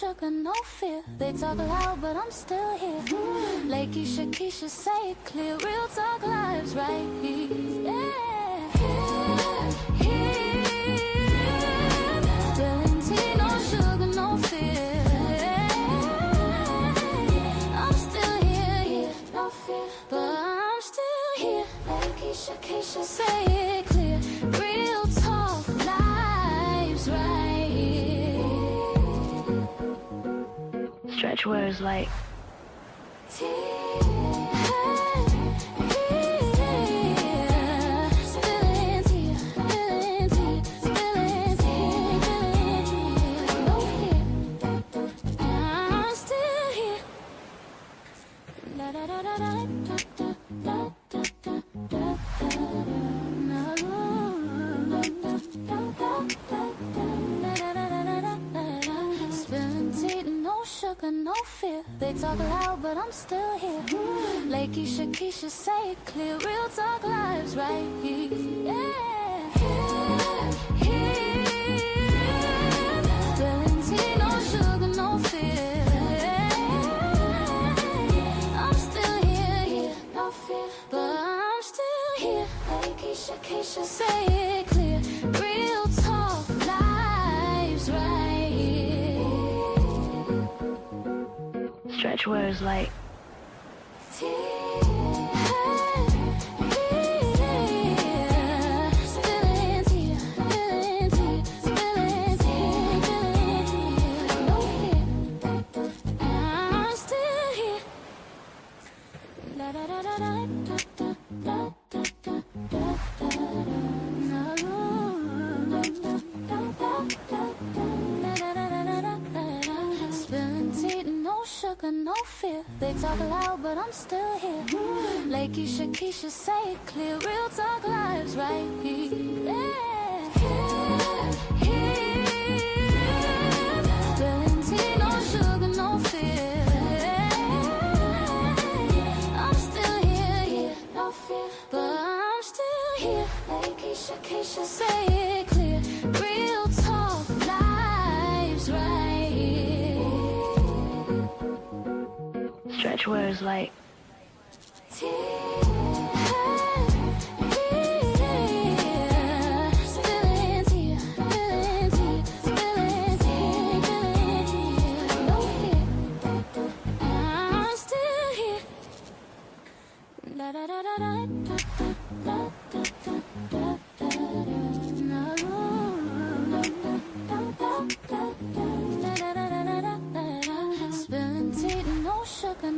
sugar, no fear. They talk loud, but I'm still here. Lakeysha Keysha, say it clear. Real talk lives right here. Yeah. Here. Spilling tea, no sugar, no fear. I'm still here, no fear, but I'm still here. Lakeysha Keysha, say it clear. Real talk lives right here. Stretch words like no fear. They talk loud, but I'm still here. Lakeysha Keysha, say it clear. Real talk lives right here. Yeah. Here. Spilling tea, no sugar, no fear. I'm still here, no fear, but I'm still here. Lakeysha Keysha, say it clear. Real talk lives right here. stretch words like no fear. They talk loud, but I'm still here. Lakeysha Keysha, say it clear. Real talk lives right here. Yeah. Here. Spilling tea, no sugar, no fear. I'm still here, no fear, but I'm still here. Lakeysha Keysha, say it clear. Real talk lives right here. stretch words like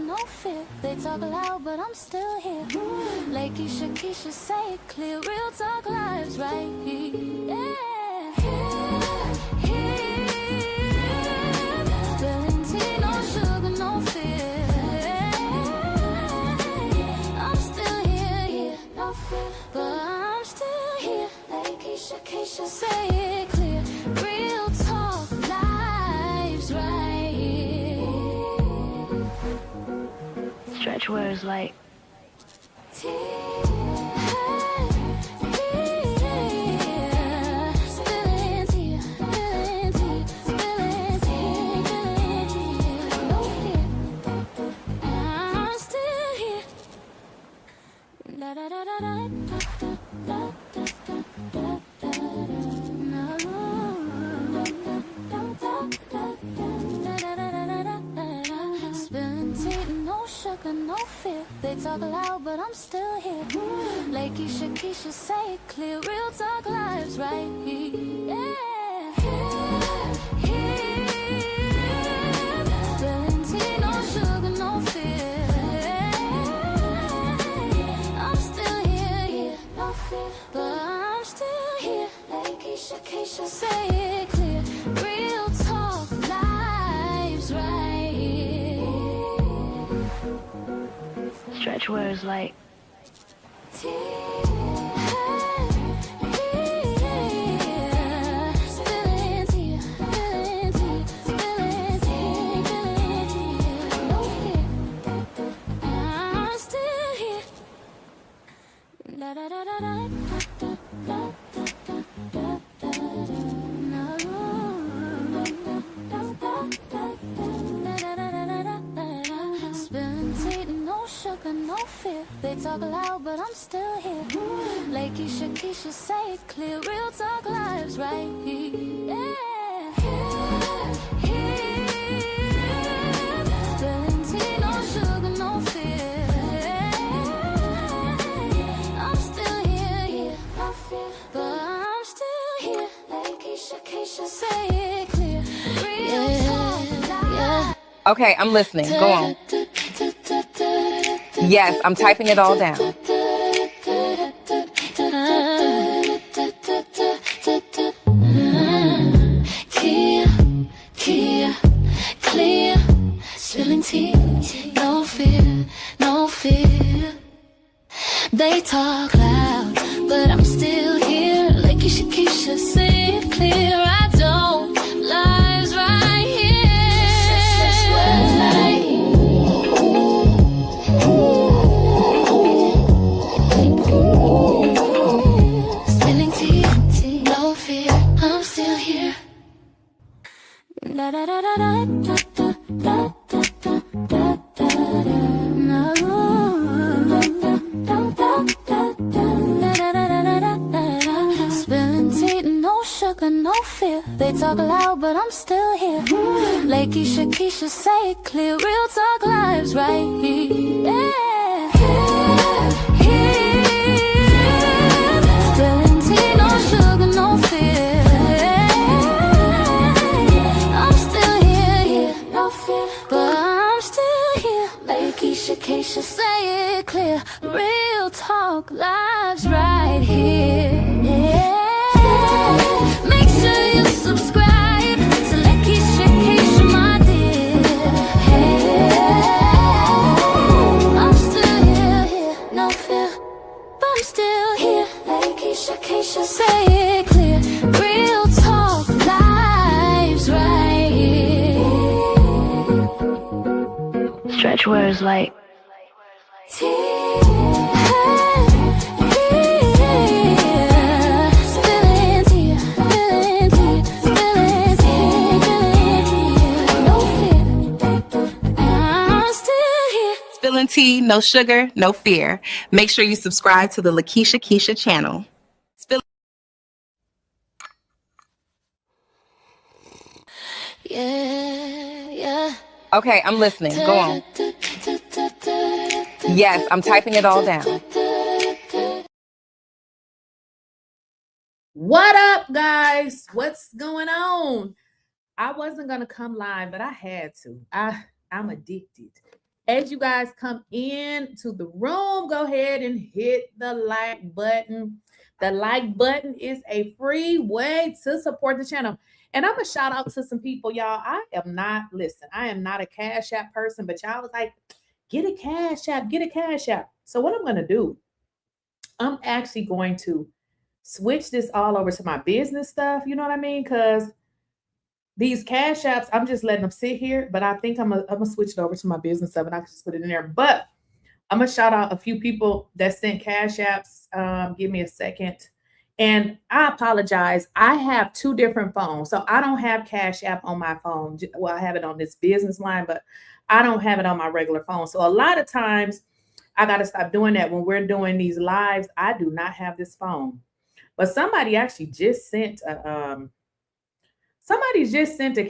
no fear. They talk loud, but I'm still here. Lakeysha Keysha, say it clear. Real talk lives right here. Yeah. Here. Spilling tea, no sugar, no fear. I'm still here, no fear, but I'm still here. Lakeysha Keysha, say it clear. Real talk lives right here. stretch words like no fear. They talk loud, but I'm still here. Lakeysha Keysha, say it clear. Real talk lives right here. Yeah. Here. Spilling tea, no sugar, no fear. I'm still here, no fear, but I'm still here. Lakeysha Keysha, say it clear. Real talk lives right here. stretch words like sugar, no fear. They talk loud, but I'm still here. Lakeysha Keysha, say it clear. Real talk lives right here. Yeah. Spilling tea, no sugar, no fear. I'm still here, no fear, but I'm still here. Lakeysha Keysha, say it clear. Real talk lives. Okay, I'm listening. Go on. Yes, I'm typing it all down. Clear, spilling tea, no fear, no fear. They talk loud, but I'm still here. Lakeysha Keysha, say it clear. I don't lives right here. Spilling tea, no fear. I'm still here. Da da da da da da da da da da da. Spilling tea, no sugar, no fear. They talk loud, but I'm still here. Lakeysha Keysha, say it clear. Real talk lives right here. Yeah. Spilling tea, no sugar, no fear. But I'm still here. Lakeysha Keysha, say it clear. Real talk lives right here. Yeah. Make sure you subscribe to Lakeysha Keysha, my dear. Hey, I'm still here, no fear, but I'm still here. Lakeysha Keysha, say it clear. Real talk lives right here. Stretch words like Spilling tea, no sugar, no fear. Make sure you subscribe to the Lakeysha Keysha channel. Yeah. Okay, I'm listening. Go on. Yes, I'm typing it all down. What up, guys? What's going on? I wasn't going to come live, but I had to. I'm addicted. As you guys come into the room, go ahead and hit the like button. The like button is a free way to support the channel. And I'm going to shout out to some people, y'all. I am not a Cash App person, but y'all was like, get a Cash App, get a Cash App. So what I'm going to do, I'm actually going to switch this all over to my business stuff. You know what I mean? Because these Cash Apps, I'm just letting them sit here, but I think I'm gonna switch it over to my business stuff and I can just put it in there. But I'm going to shout out a few people that sent Cash Apps. Give me a second. And I apologize. I have two different phones. So I don't have Cash App on my phone. Well, I have it on this business line, but I don't have it on my regular phone. So a lot of times I got to stop doing that when we're doing these lives. I do not have this phone. But somebody actually just sent a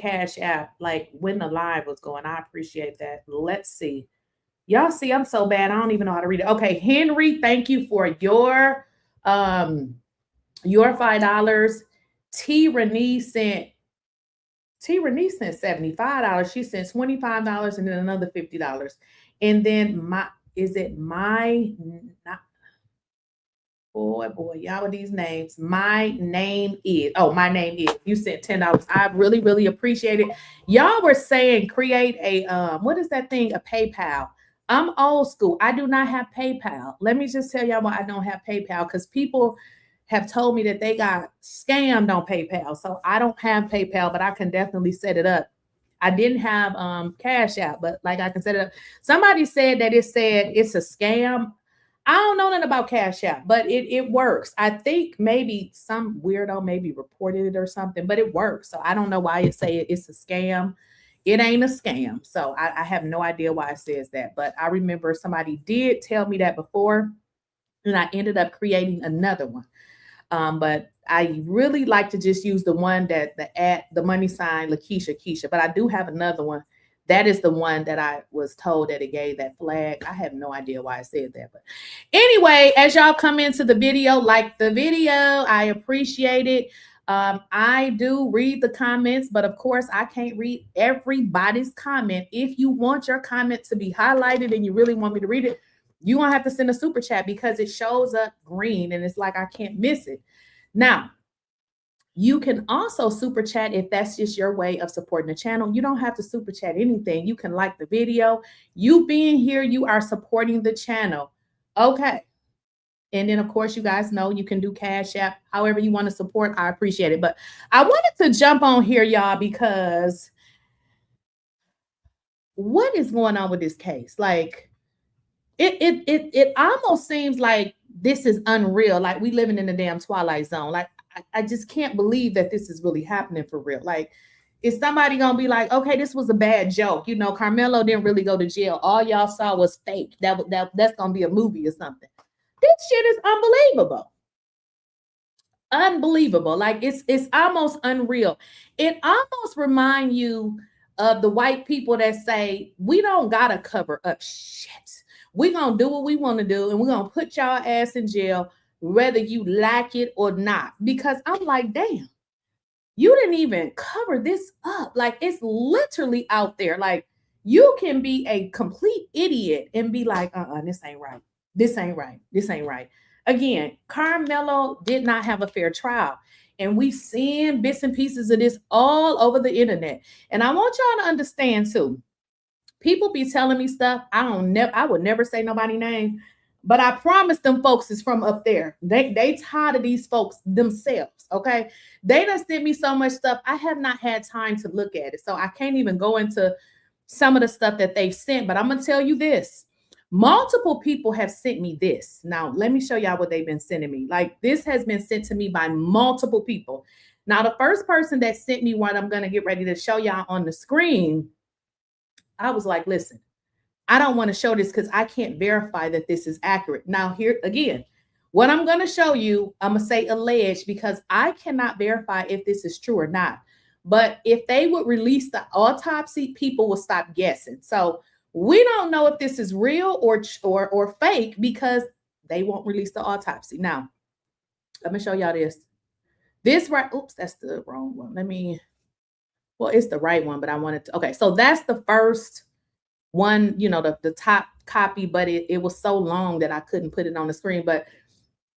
Cash App like when the live was going. I appreciate that. Let's see. Y'all see, I'm so bad. I don't even know how to read it. Okay, Henry, thank you for your $5. T. Renee sent $75. She sent $25 and then another $50. And then boy, y'all with these names. My name is. You sent $10. I really, really appreciate it. Y'all were saying create a what is that thing? A PayPal. I'm old school. I do not have PayPal. Let me just tell y'all why I don't have PayPal, because people have told me that they got scammed on PayPal. So I don't have PayPal, but I can definitely set it up. I didn't have Cash App, but like I can set it up. Somebody said that it's a scam. I don't know nothing about Cash App, but it works. I think maybe some weirdo maybe reported it or something, but it works. So I don't know why it say it's a scam. it ain't a scam. So I have no idea why it says that, but I remember somebody did tell me that before, and I ended up creating another one. But I really like to just use the one that the money sign Lakeysha Keysha, but I do have another one. That is the one that I was told that it gave that flag. I have no idea why I said that. But anyway, as y'all come into the video, like the video. I appreciate it. I do read the comments, but of course, I can't read everybody's comment. If you want your comment to be highlighted and you really want me to read it, you won't have to send a super chat because it shows up green and it's like I can't miss it. Now, you can also super chat if that's just your way of supporting the channel. You don't have to super chat anything. You can like the video. You being here, you are supporting the channel. Okay. And then, of course, you guys know you can do Cash App. However you want to support, I appreciate it. But I wanted to jump on here, y'all, because what is going on with this case? Like, it almost seems like this is unreal. Like we living in the damn Twilight Zone. Like I just can't believe that this is really happening for real. Like, is somebody gonna be like, okay, this was a bad joke? You know, Karmelo didn't really go to jail. All y'all saw was fake. That's gonna be a movie or something. This shit is unbelievable. Unbelievable. Like it's almost unreal. It almost reminds you of the white people that say, we don't gotta cover up shit. We're gonna do what we want to do, and we're gonna put y'all ass in jail, whether you like it or not. Because I'm like, damn, you didn't even cover this up. Like, it's literally out there. Like, you can be a complete idiot and be like, this ain't right. This ain't right. This ain't right. Again, Karmelo did not have a fair trial. And we've seen bits and pieces of this all over the internet. And I want y'all to understand too. People be telling me stuff. I would never say nobody's name, but I promise them folks is from up there. They tired of these folks themselves. Okay. They done sent me so much stuff. I have not had time to look at it. So I can't even go into some of the stuff that they've sent, but I'm going to tell you this. Multiple people have sent me this. Now, let me show y'all what they've been sending me. Like, this has been sent to me by multiple people. Now, the first person that sent me what I'm going to get ready to show y'all on the screen, I was like, listen, I don't want to show this because I can't verify that this is accurate. Now, here again, what I'm going to show you, I'm going to say alleged because I cannot verify if this is true or not. But if they would release the autopsy, people will stop guessing. So we don't know if this is real or fake because they won't release the autopsy. Now, let me show y'all this. This right, oops, that's the wrong one. Well, it's the right one, but I wanted to, okay. So that's the first one, you know, the top copy, but it was so long that I couldn't put it on the screen. But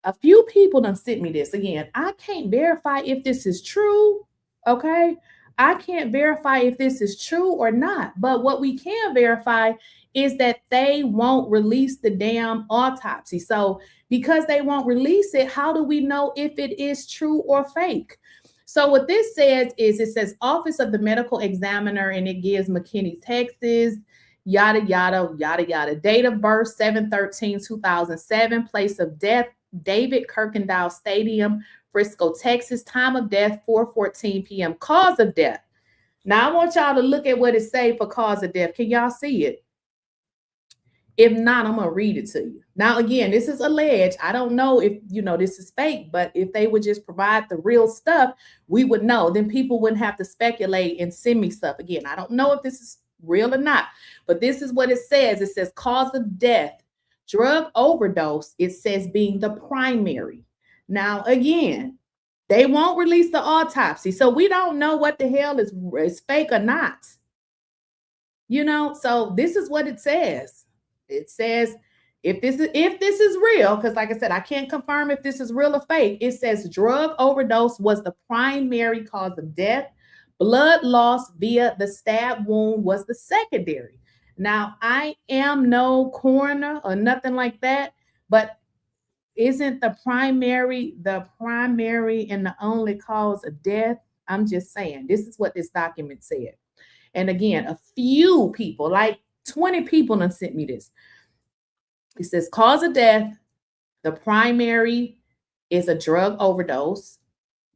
a few people done sent me this. Again, I can't verify if this is true, okay? I can't verify if this is true or not. But what we can verify is that they won't release the damn autopsy. So because they won't release it, how do we know if it is true or fake? So what this says is it says Office of the Medical Examiner, and it gives McKinney, Texas, yada, yada, yada, yada. Date of birth, 7/13/2007. Place of death, David Kirkendall Stadium, Frisco, Texas. Time of death, 4:14 p.m. Cause of death. Now, I want y'all to look at what it say for cause of death. Can y'all see it? If not, I'm going to read it to you. Now, again, this is alleged. I don't know if, you know, this is fake, but if they would just provide the real stuff, we would know. Then people wouldn't have to speculate and send me stuff. Again, I don't know if this is real or not, but this is what it says. It says cause of death, drug overdose. It says being the primary. Now, again, they won't release the autopsy. So we don't know what the hell is fake or not. You know, so this is what it says. It says, if this is real, because like I said, I can't confirm if this is real or fake. It says drug overdose was the primary cause of death. Blood loss via the stab wound was the secondary. Now, I am no coroner or nothing like that, but isn't the primary and the only cause of death? I'm just saying, this is what this document said. And again, a few people, like 20 people done sent me this. It says cause of death, the primary is a drug overdose,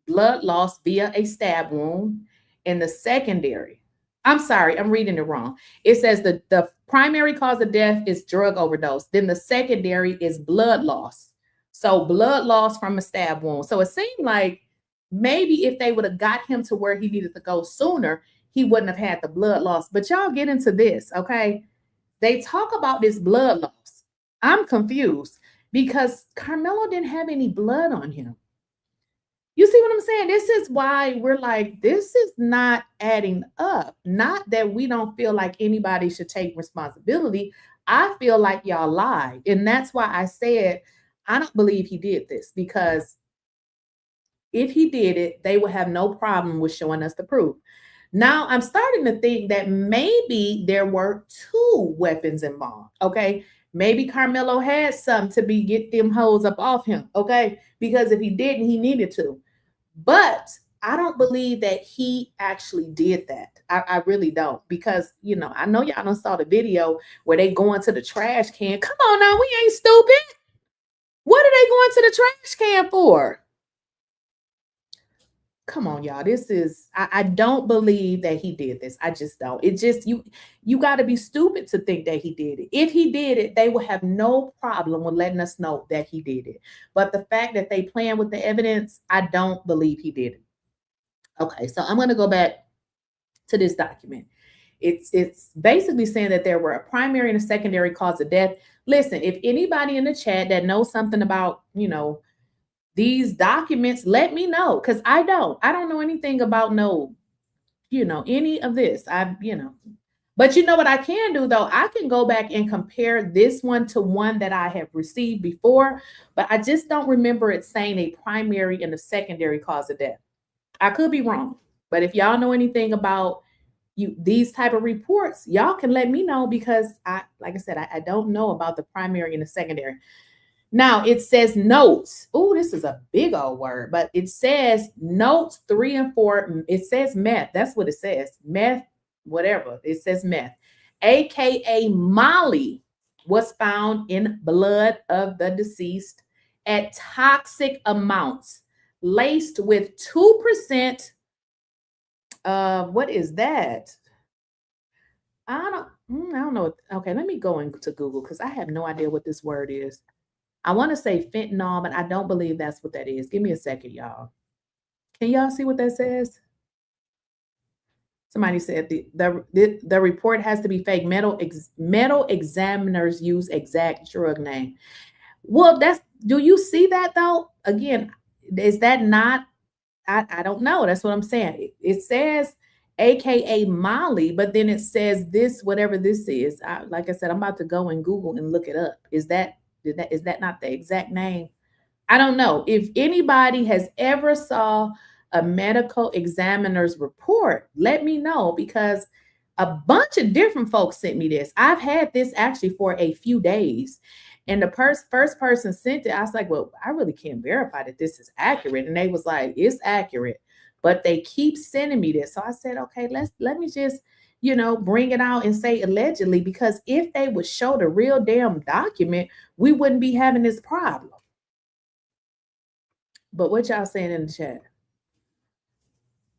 blood loss via a stab wound, and the secondary, I'm sorry, I'm reading it wrong. It says the primary cause of death is drug overdose. Then the secondary is blood loss. So blood loss from a stab wound. So it seemed like maybe if they would have got him to where he needed to go sooner, he wouldn't have had the blood loss. But y'all get into this, okay? They talk about this blood loss. I'm confused because Karmelo didn't have any blood on him. You see what I'm saying? This is why we're like, this is not adding up. Not that we don't feel like anybody should take responsibility. I feel like y'all lied. And that's why I said, I don't believe he did this, because if he did it, they would have no problem with showing us the proof. Now, I'm starting to think that maybe there were 2 weapons involved, okay? Maybe Karmelo had some to get them hoes up off him, okay? Because if he didn't, he needed to. But I don't believe that he actually did that. I really don't, because, you know, I know y'all done saw the video where they go into the trash can. Come on now, we ain't stupid. What are they going to the trash can for? Come on, y'all. This is, I don't believe that he did this. I just don't. It just, you got to be stupid to think that he did it. If he did it, they would have no problem with letting us know that he did it. But the fact that they playing with the evidence, I don't believe he did it. Okay, so I'm going to go back to this document. It's basically saying that there were a primary and a secondary cause of death. Listen, if anybody in the chat that knows something about, you know, these documents, let me know, because I don't know anything about any of this. But you know what I can do though? I can go back and compare this one to one that I have received before, but I just don't remember it saying a primary and a secondary cause of death. I could be wrong, but if y'all know anything about these type of reports, y'all can let me know, because like I said, I don't know about the primary and the secondary. Now it says notes. Oh, this is a big old word, but it says notes 3 and 4. It says meth. That's what it says. Meth, whatever. It says meth. AKA Molly was found in blood of the deceased at toxic amounts, laced with 2%. What is that? I don't know. Okay, let me go into Google, because I have no idea what this word is. I want to say fentanyl, but I don't believe that's what that is. Give me a second, y'all. Can y'all see what that says? Somebody said the report has to be fake. Metal examiners use exact drug name. Well, do you see that though? Again, is that not? I don't know. That's what I'm saying. It says AKA Molly, but then it says this, whatever this is. Like I said, I'm about to go and Google and look it up. Is that not the exact name? I don't know. If anybody has ever saw a medical examiner's report, let me know, because a bunch of different folks sent me this. I've had this actually for a few days. And the first person sent it. I was like, well, I really can't verify that this is accurate. And they was like, it's accurate, but they keep sending me this. So I said, okay, let me just, bring it out and say allegedly, because if they would show the real damn document, we wouldn't be having this problem. But what y'all saying in the chat?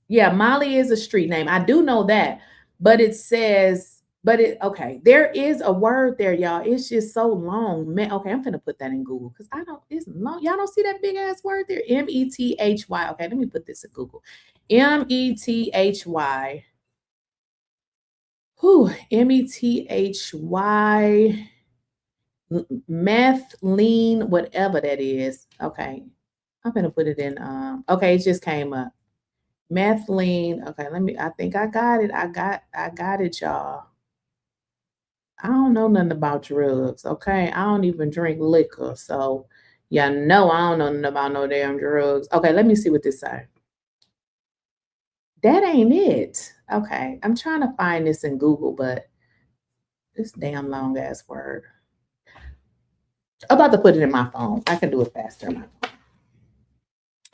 Yeah, Molly is a street name. I do know that, but it says, okay, there is a word there, y'all. It's just so long. Okay, I'm gonna put that in Google, because it's long. Y'all don't see that big ass word there? METHY. Okay, let me put this in Google. METHY. METHY. Methylene, whatever that is. Okay, I'm gonna put it in. Okay, it just came up. Methylene. Okay, I think I got it. I got it, y'all. I don't know nothing about drugs. Okay, I don't even drink liquor, so I don't know nothing about no damn drugs. Okay, let me see what this says. That ain't it. Okay, I'm trying to find this in Google, but this damn long ass word. I'm about to put it in my phone. I can do it faster.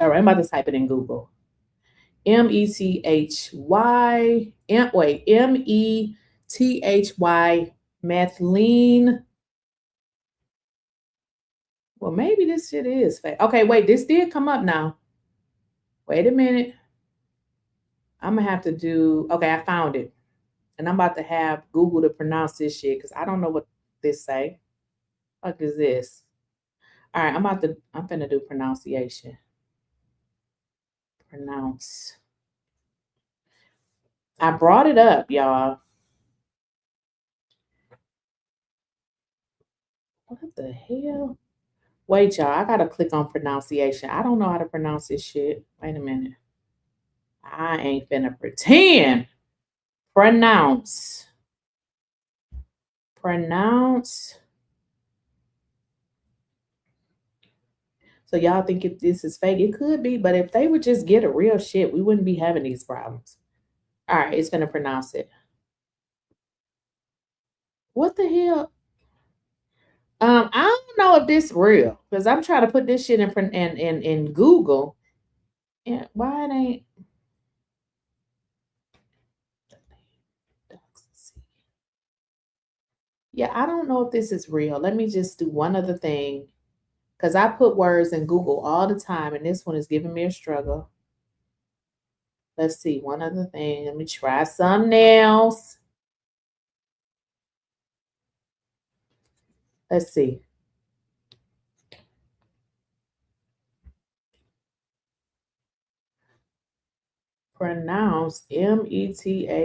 All right, I'm about to type it in Google. METHY. METHY. Methylene. Well, maybe this shit is fake. Okay, wait, this did come up now. Wait a minute. I'm gonna have to do, okay, I found it. And I'm about to have Google to pronounce this shit because I don't know what this say. What is this? All right, I'm finna do pronunciation. Pronounce. I brought it up, y'all. What the hell? Wait, y'all. I gotta click on pronunciation. I don't know how to pronounce this shit. Wait a minute. I ain't finna pretend. Pronounce. So y'all think if this is fake? It could be, but if they would just get a real shit, we wouldn't be having these problems. All right, it's gonna pronounce it. What the hell? I don't know if this is real because I'm trying to put this shit in Google. And why it ain't? Yeah, I don't know if this is real. Let me just do one other thing because I put words in Google all the time, and this one is giving me a struggle. Let's see, one other thing. Let me try something else. Let's see. Pronounce METHYLENEDIO.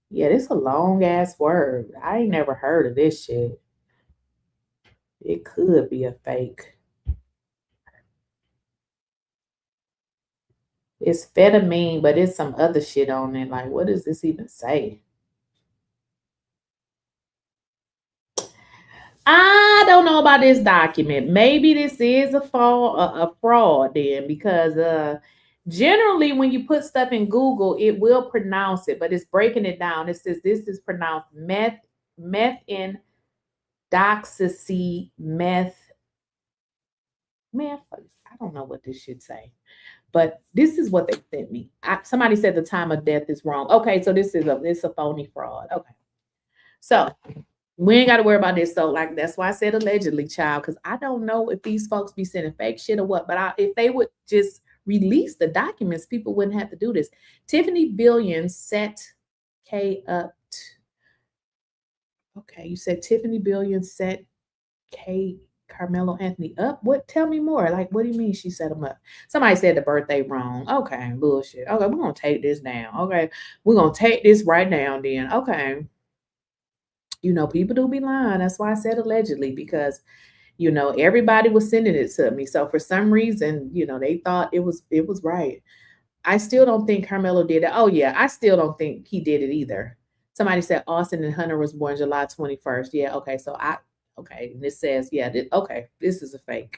Yeah, this is a long ass word. I ain't never heard of this shit. It could be a fake. It's amphetamine, but it's some other shit on it. Like, what does this even say? I don't know about this document. Maybe this is a fraud then, because generally when you put stuff in Google, it will pronounce it, but it's breaking it down. It says this is pronounced methamphetamine. I don't know what this should say, but this is what they sent me. Somebody said the time of death is wrong. Okay, so this is a phony fraud. Okay, so we ain't got to worry about this. So like that's why I said allegedly, child, because I don't know if these folks be sending fake shit or what. But if they would just release the documents, people wouldn't have to do this. Tiffany Billions set K up. Okay, you said Tiffany Billions set Karmelo Anthony up. What? Tell me more. Like, what do you mean she set him up? Somebody said the birthday wrong. Okay, bullshit. Okay, we're gonna take this down. Okay, we're gonna take this right now. Then, okay. You know, people do be lying. That's why I said allegedly, because you know everybody was sending it to me. So for some reason, you know, they thought it was right. I still don't think Karmelo did it. Oh yeah, I still don't think he did it either. Somebody said Austin and Hunter was born July 21st. Yeah, okay. So okay, and it says, yeah, okay, this is a fake.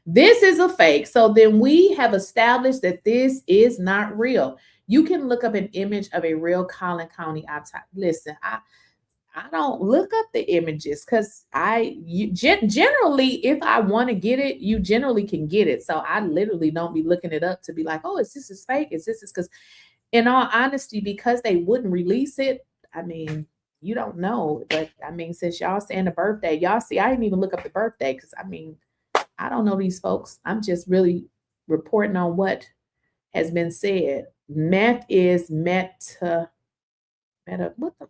This is a fake. So then we have established that this is not real. You can look up an image of a real Collin County autopsy. Listen, I don't look up the images because generally, if I want to get it, you generally can get it. So I literally don't be looking it up to be like, oh, is this fake? Is this because in all honesty, because they wouldn't release it, I mean, you don't know. But I mean, since y'all saying the birthday, y'all see, I didn't even look up the birthday because I mean, I don't know these folks. I'm just really reporting on what has been said. Meth is meta, what the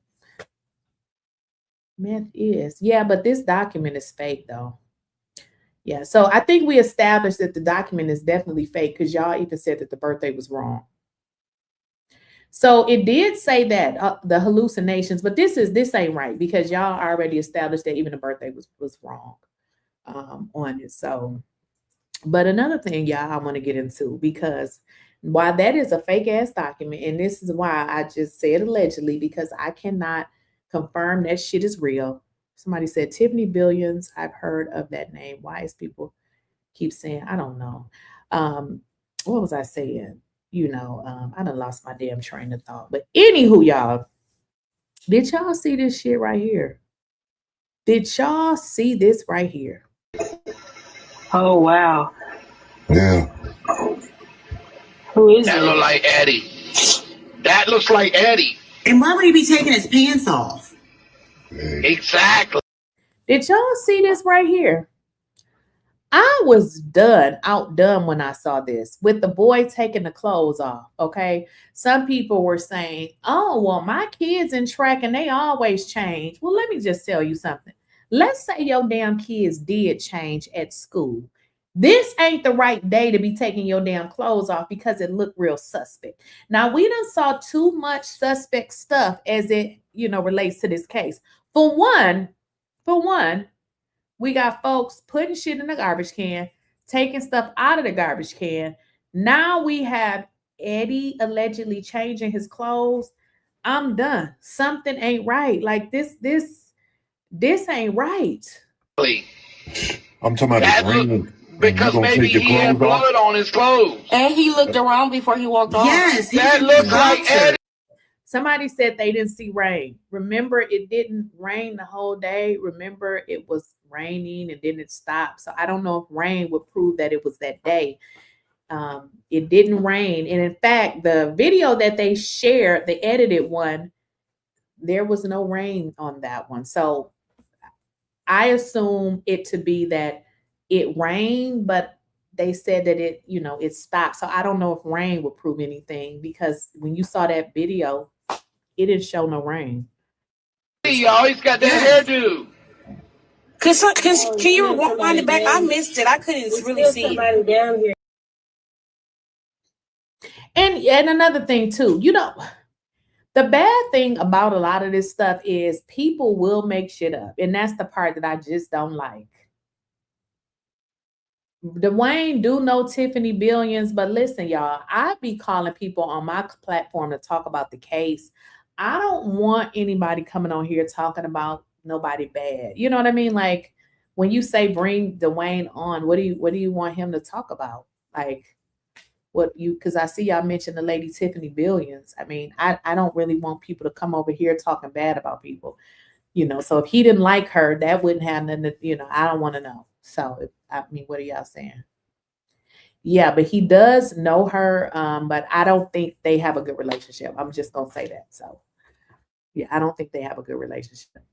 meth is. Yeah, but this document is fake though. Yeah, so I think we established that the document is definitely fake because y'all even said that the birthday was wrong. So it did say that the hallucinations, but this ain't right because y'all already established that even the birthday was wrong on it. So, but another thing, y'all, I want to get into, because while that is a fake ass document, and this is why I just said allegedly, because I cannot confirm that shit is real. Somebody said Tiffany Billions. I've heard of that name. Why is people keep saying? I don't know. What was I saying? You know, I done lost my damn train of thought. But anywho, y'all, did y'all see this shit right here? Did y'all see this right here? Oh, wow. Yeah. Who is That it? look like Eddie. That looks like Eddie. And why would he be taking his pants off? Exactly. Did y'all see this right here? I was outdone when I saw this with the boy taking the clothes off. Okay. Some people were saying, oh, well, my kids in track and they always change. Well, let me just tell you something. Let's say your damn kids did change at school. This ain't the right day to be taking your damn clothes off because it looked real suspect. Now, we done saw too much suspect stuff as it, relates to this case. For one, we got folks putting shit in the garbage can, taking stuff out of the garbage can. Now we have Eddie allegedly changing his clothes. I'm done. Something ain't right. Like this ain't right. I'm talking about his ring. Because maybe he had blood on his clothes. And he looked around before he walked off. Yes, that looks like Eddie. Somebody said they didn't see rain. Remember, it didn't rain the whole day. Remember, it was raining and then it stopped. So I don't know if rain would prove that it was that day. It didn't rain. And in fact, the video that they shared, the edited one, there was no rain on that one. So I assume it to be that it rained, but they said that it stopped. So I don't know if rain would prove anything because when you saw that video, it didn't show no rain. He always got that hairdo. Can you rewind it back? I missed it. I couldn't really see it. Down here. And another thing too, the bad thing about a lot of this stuff is people will make shit up. And that's the part that I just don't like. Dwayne do know Tiffany Billions, but listen, y'all, I be calling people on my platform to talk about the case. I don't want anybody coming on here talking about nobody bad. You know what I mean? Like when you say bring Dwayne on, what do you want him to talk about? Like because I see y'all mention the lady Tiffany Billions. I mean, I don't really want people to come over here talking bad about people, so if he didn't like her, that wouldn't have nothing to, I don't want to know. So, what are y'all saying? Yeah, but he does know her, but I don't think they have a good relationship. I'm just going to say that. So, yeah, I don't think they have a good relationship.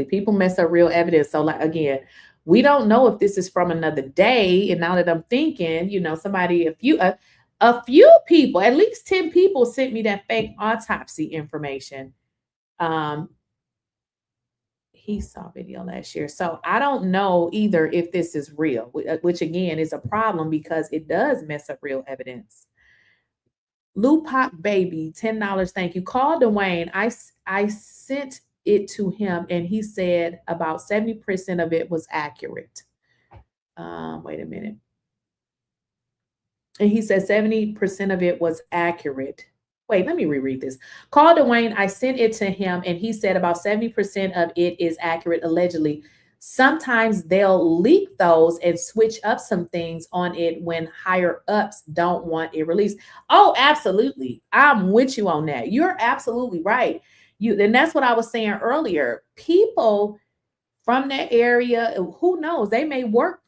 People mess up real evidence. So, like, again, we don't know if this is from another day. And now that I'm thinking, somebody, a few people, at least 10 people sent me that fake autopsy information. He saw video last year. So I don't know either if this is real, which again is a problem because it does mess up real evidence. Lou Pop Baby, $10. Thank you. Call Dwayne. I sent it to him and he said about 70% of it was accurate. Wait a minute. And he said 70% of it was accurate. Wait, let me reread this. Call Dwayne. I sent it to him and he said about 70% of it is accurate, allegedly. Sometimes they'll leak those and switch up some things on it when higher ups don't want it released. Oh, absolutely. I'm with you on that. You're absolutely right. And that's what I was saying earlier. People from that area, who knows? They may work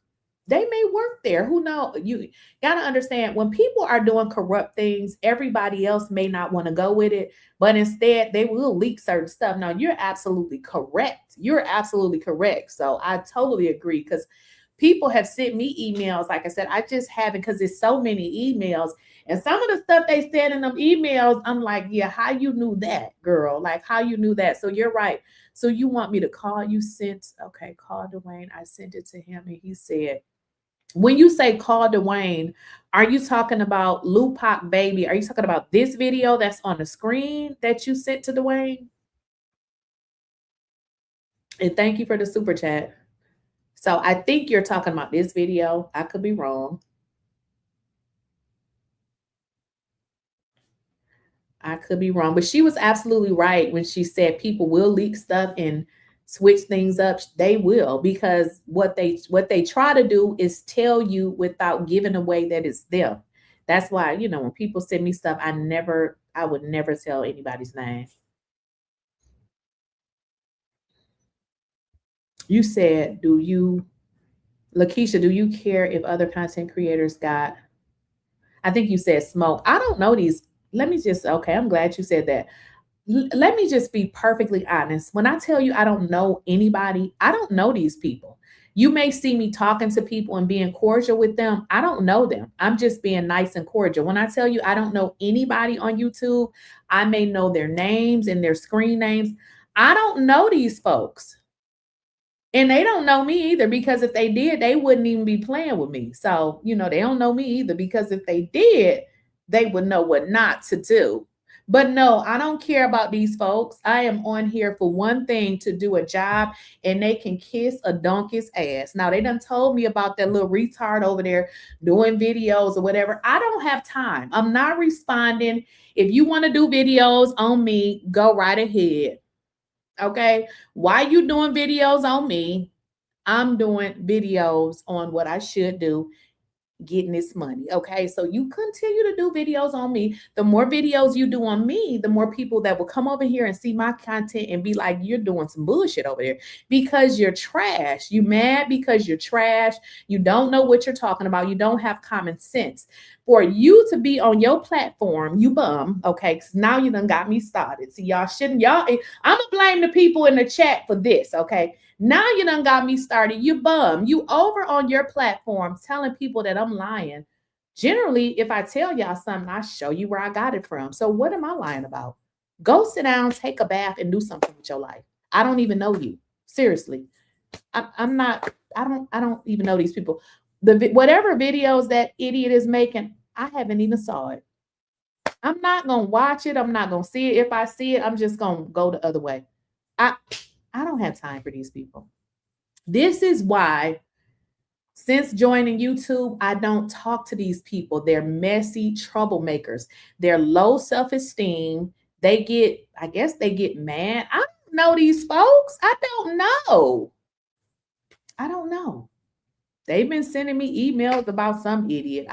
there. Who knows? You got to understand when people are doing corrupt things, everybody else may not want to go with it, but instead they will leak certain stuff. Now, you're absolutely correct. So I totally agree because people have sent me emails. Like I said, I just haven't because there's so many emails. And some of the stuff they said in them emails, I'm like, yeah, how you knew that, girl? Like how you knew that? So you're right. So you want me to call? Call Dwayne. I sent it to him and he said, when you say call Dwayne, are you talking about Lou Pop Baby? Are you talking about this video that's on the screen that you sent to Dwayne? And thank you for the super chat. So I think you're talking about this video. I could be wrong. But she was absolutely right when she said people will leak stuff and switch things up. They will, because what they try to do is tell you without giving away that it's them. That's why, when people send me stuff, I would never tell anybody's name. You said, Lakeysha, do you care if other content creators got, I think you said smoke. I don't know these. I'm glad you said that. Let me just be perfectly honest. When I tell you I don't know anybody, I don't know these people. You may see me talking to people and being cordial with them. I don't know them. I'm just being nice and cordial. When I tell you I don't know anybody on YouTube, I may know their names and their screen names. I don't know these folks. And they don't know me either, because if they did, they wouldn't even be playing with me. So, they don't know me either, because if they did, they would know what not to do. But no, I don't care about these folks. I am on here for one thing, to do a job, and they can kiss a donkey's ass. Now, they done told me about that little retard over there doing videos or whatever. I don't have time. I'm not responding. If you want to do videos on me, go right ahead. Okay? Why you doing videos on me? I'm doing videos on what I should do, getting this money. Okay, so you continue to do videos on me. The more videos you do on me, the more people that will come over here and see my content and be like, you're doing some bullshit over there because you're trash. You mad because you're trash. You don't know what you're talking about. You don't have common sense. For you to be on your platform, you bum. Okay, because now you done got me started. See, y'all shouldn't. I'm gonna blame the people in the chat for this. Okay. Now you done got me started. You bum. You over on your platform telling people that I'm lying. Generally, if I tell y'all something, I show you where I got it from. So what am I lying about? Go sit down, take a bath, and do something with your life. I don't even know you. Seriously. I don't even know these people. Whatever videos that idiot is making, I haven't even saw it. I'm not gonna watch it. I'm not gonna see it. If I see it, I'm just gonna go the other way. I don't have time for these people. This is why, since joining YouTube, I don't talk to these people. They're messy troublemakers. They're low self-esteem. I guess they get mad. I don't know these folks. I don't know. They've been sending me emails about some idiot.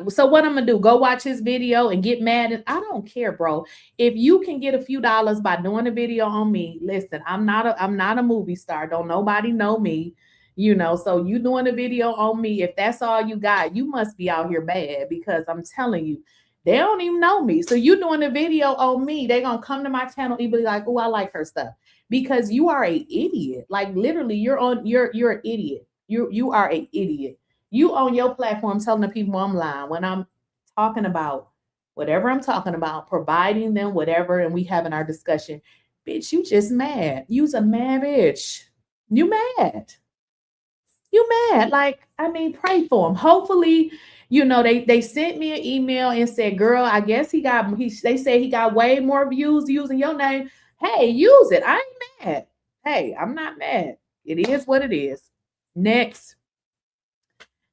So what I'm gonna do? Go watch his video and get mad? I don't care, bro. If you can get a few dollars by doing a video on me, listen, I'm not a movie star. Don't nobody know me, so you doing a video on me, if that's all you got, you must be out here bad, because I'm telling you, they don't even know me. So you doing a video on me, they gonna come to my channel and be like, oh, I like her stuff, because you are an idiot. Like, literally, you're an idiot. You are an idiot. You on your platform telling the people I'm lying when I'm talking about whatever I'm talking about, providing them whatever, and we having our discussion. Bitch, you just mad. You's a mad bitch. You mad. Like, pray for them. Hopefully, they sent me an email and said, girl, I guess they said he got way more views using your name. Hey, use it. I ain't mad. Hey, I'm not mad. It is what it is. Next.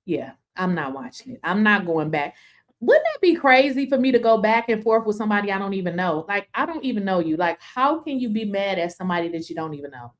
Yeah, I'm not watching it. I'm not going back. Wouldn't that be crazy for me to go back and forth with somebody I don't even know? Like, I don't even know you. Like, how can you be mad at somebody that you don't even know?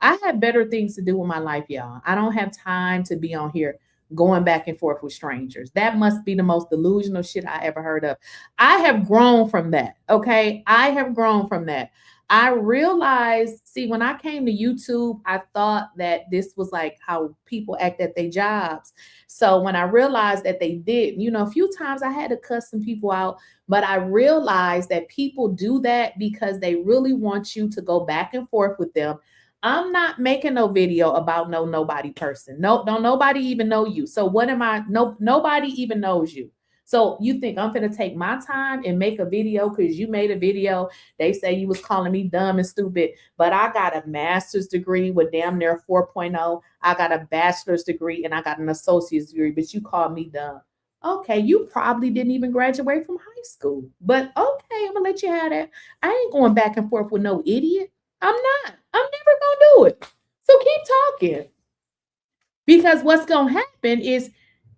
I have better things to do with my life, y'all. I don't have time to be on here going back and forth with strangers. That must be the most delusional shit I ever heard of. I have grown from that, okay? I have grown from that. I realized, see, when I came to YouTube, I thought that this was like how people act at their jobs. So when I realized that they did, a few times I had to cuss some people out, but I realized that people do that because they really want you to go back and forth with them. I'm not making no video about nobody person. No, don't nobody even know you. So what am I? Nobody even knows you. So you think I'm going to take my time and make a video because you made a video? They say you was calling me dumb and stupid, but I got a master's degree with damn near 4.0. I got a bachelor's degree and I got an associate's degree, but you called me dumb. Okay, you probably didn't even graduate from high school, but okay, I'm going to let you have that. I ain't going back and forth with no idiot. I'm not. I'm never going to do it. So keep talking. Because what's going to happen is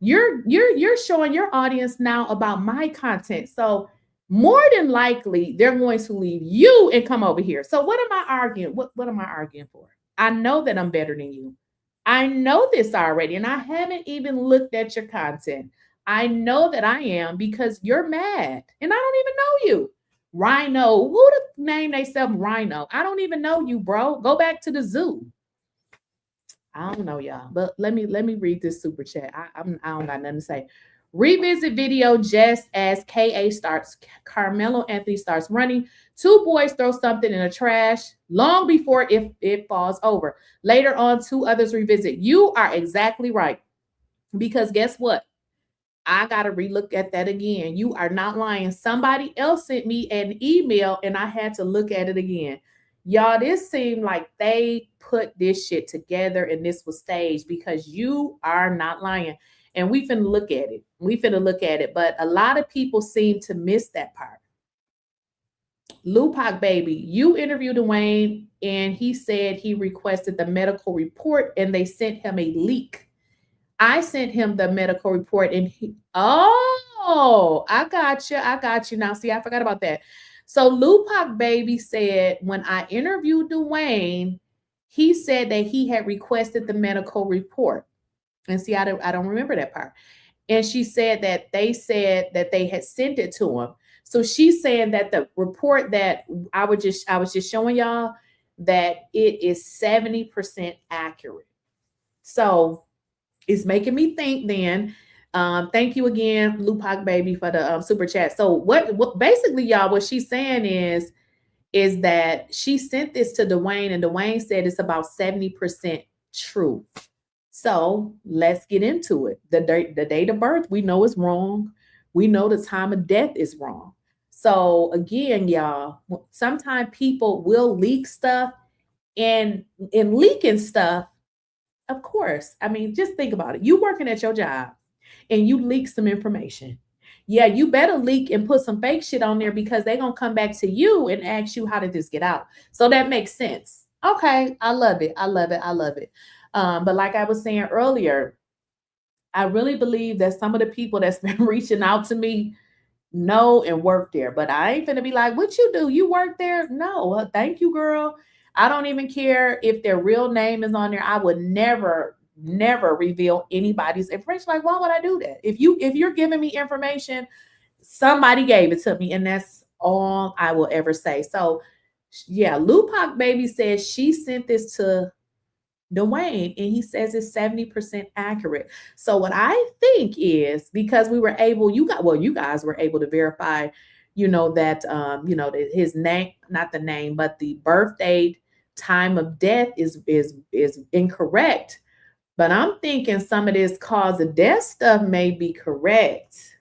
you're showing your audience now about my content. So more than likely, they're going to leave you and come over here. So what am I arguing? What am I arguing for? I know that I'm better than you. I know this already, and I haven't even looked at your content. I know that I am because you're mad, and I don't even know you. Rhino, who the name they self Rhino? I don't even know you, bro. Go back to the zoo. I don't know, y'all, but let me read this super chat. I don't got nothing to say. Revisit video just as Carmelo Anthony starts running. 2 boys throw something in the trash long before it falls over. Later on, 2 others revisit. You are exactly right. Because guess what? I got to relook at that again. You are not lying. Somebody else sent me an email and I had to look at it again. Y'all, this seemed like they put this shit together and this was staged because you are not lying. And we finna look at it. But a lot of people seem to miss that part. 𝐷𝐿 baby, you interviewed 𝐷𝐿 and he said he requested the medical report and they sent him a leak. I sent him the medical report and I got you. Now, see, I forgot about that. So 𝐷𝐿 baby said when I interviewed 𝐷𝐿, he said that he had requested the medical report. And see, I don't remember that part. And she said that they said that they had sent it to him. So she's saying that the report that I was just showing y'all that it is 70% accurate. So it's making me think then. Thank you again, 𝐷𝐿 baby, for the super chat. So what basically, y'all, what she's saying is that she sent this to 𝐷𝐿 and 𝐷𝐿 said it's about 70% true. So let's get into it. The date of birth, we know is wrong. We know the time of death is wrong. So again, y'all, sometimes people will leak stuff, and in leaking stuff, of course, I mean, just think about it. You working at your job and you leak some information. Yeah, you better leak and put some fake shit on there because they're going to come back to you and ask you, how did this get out? So that makes sense. Okay, I love it. But like I was saying earlier, I really believe that some of the people that's been reaching out to me know and work there. But I ain't finna be like, what you do? You work there? No, thank you, girl. I don't even care if their real name is on there. I would never reveal anybody's information. Like, why would I do that? If you're giving me information, somebody gave it to me, and that's all I will ever say. So yeah, 𝐷𝐿 baby says she sent this to 𝐷𝐿 and he says it's 70% accurate. So what I think is, because we were able, you guys were able to verify, that his name, not the name, but the birth date, time of death is incorrect. But I'm thinking some of this cause of death stuff may be correct.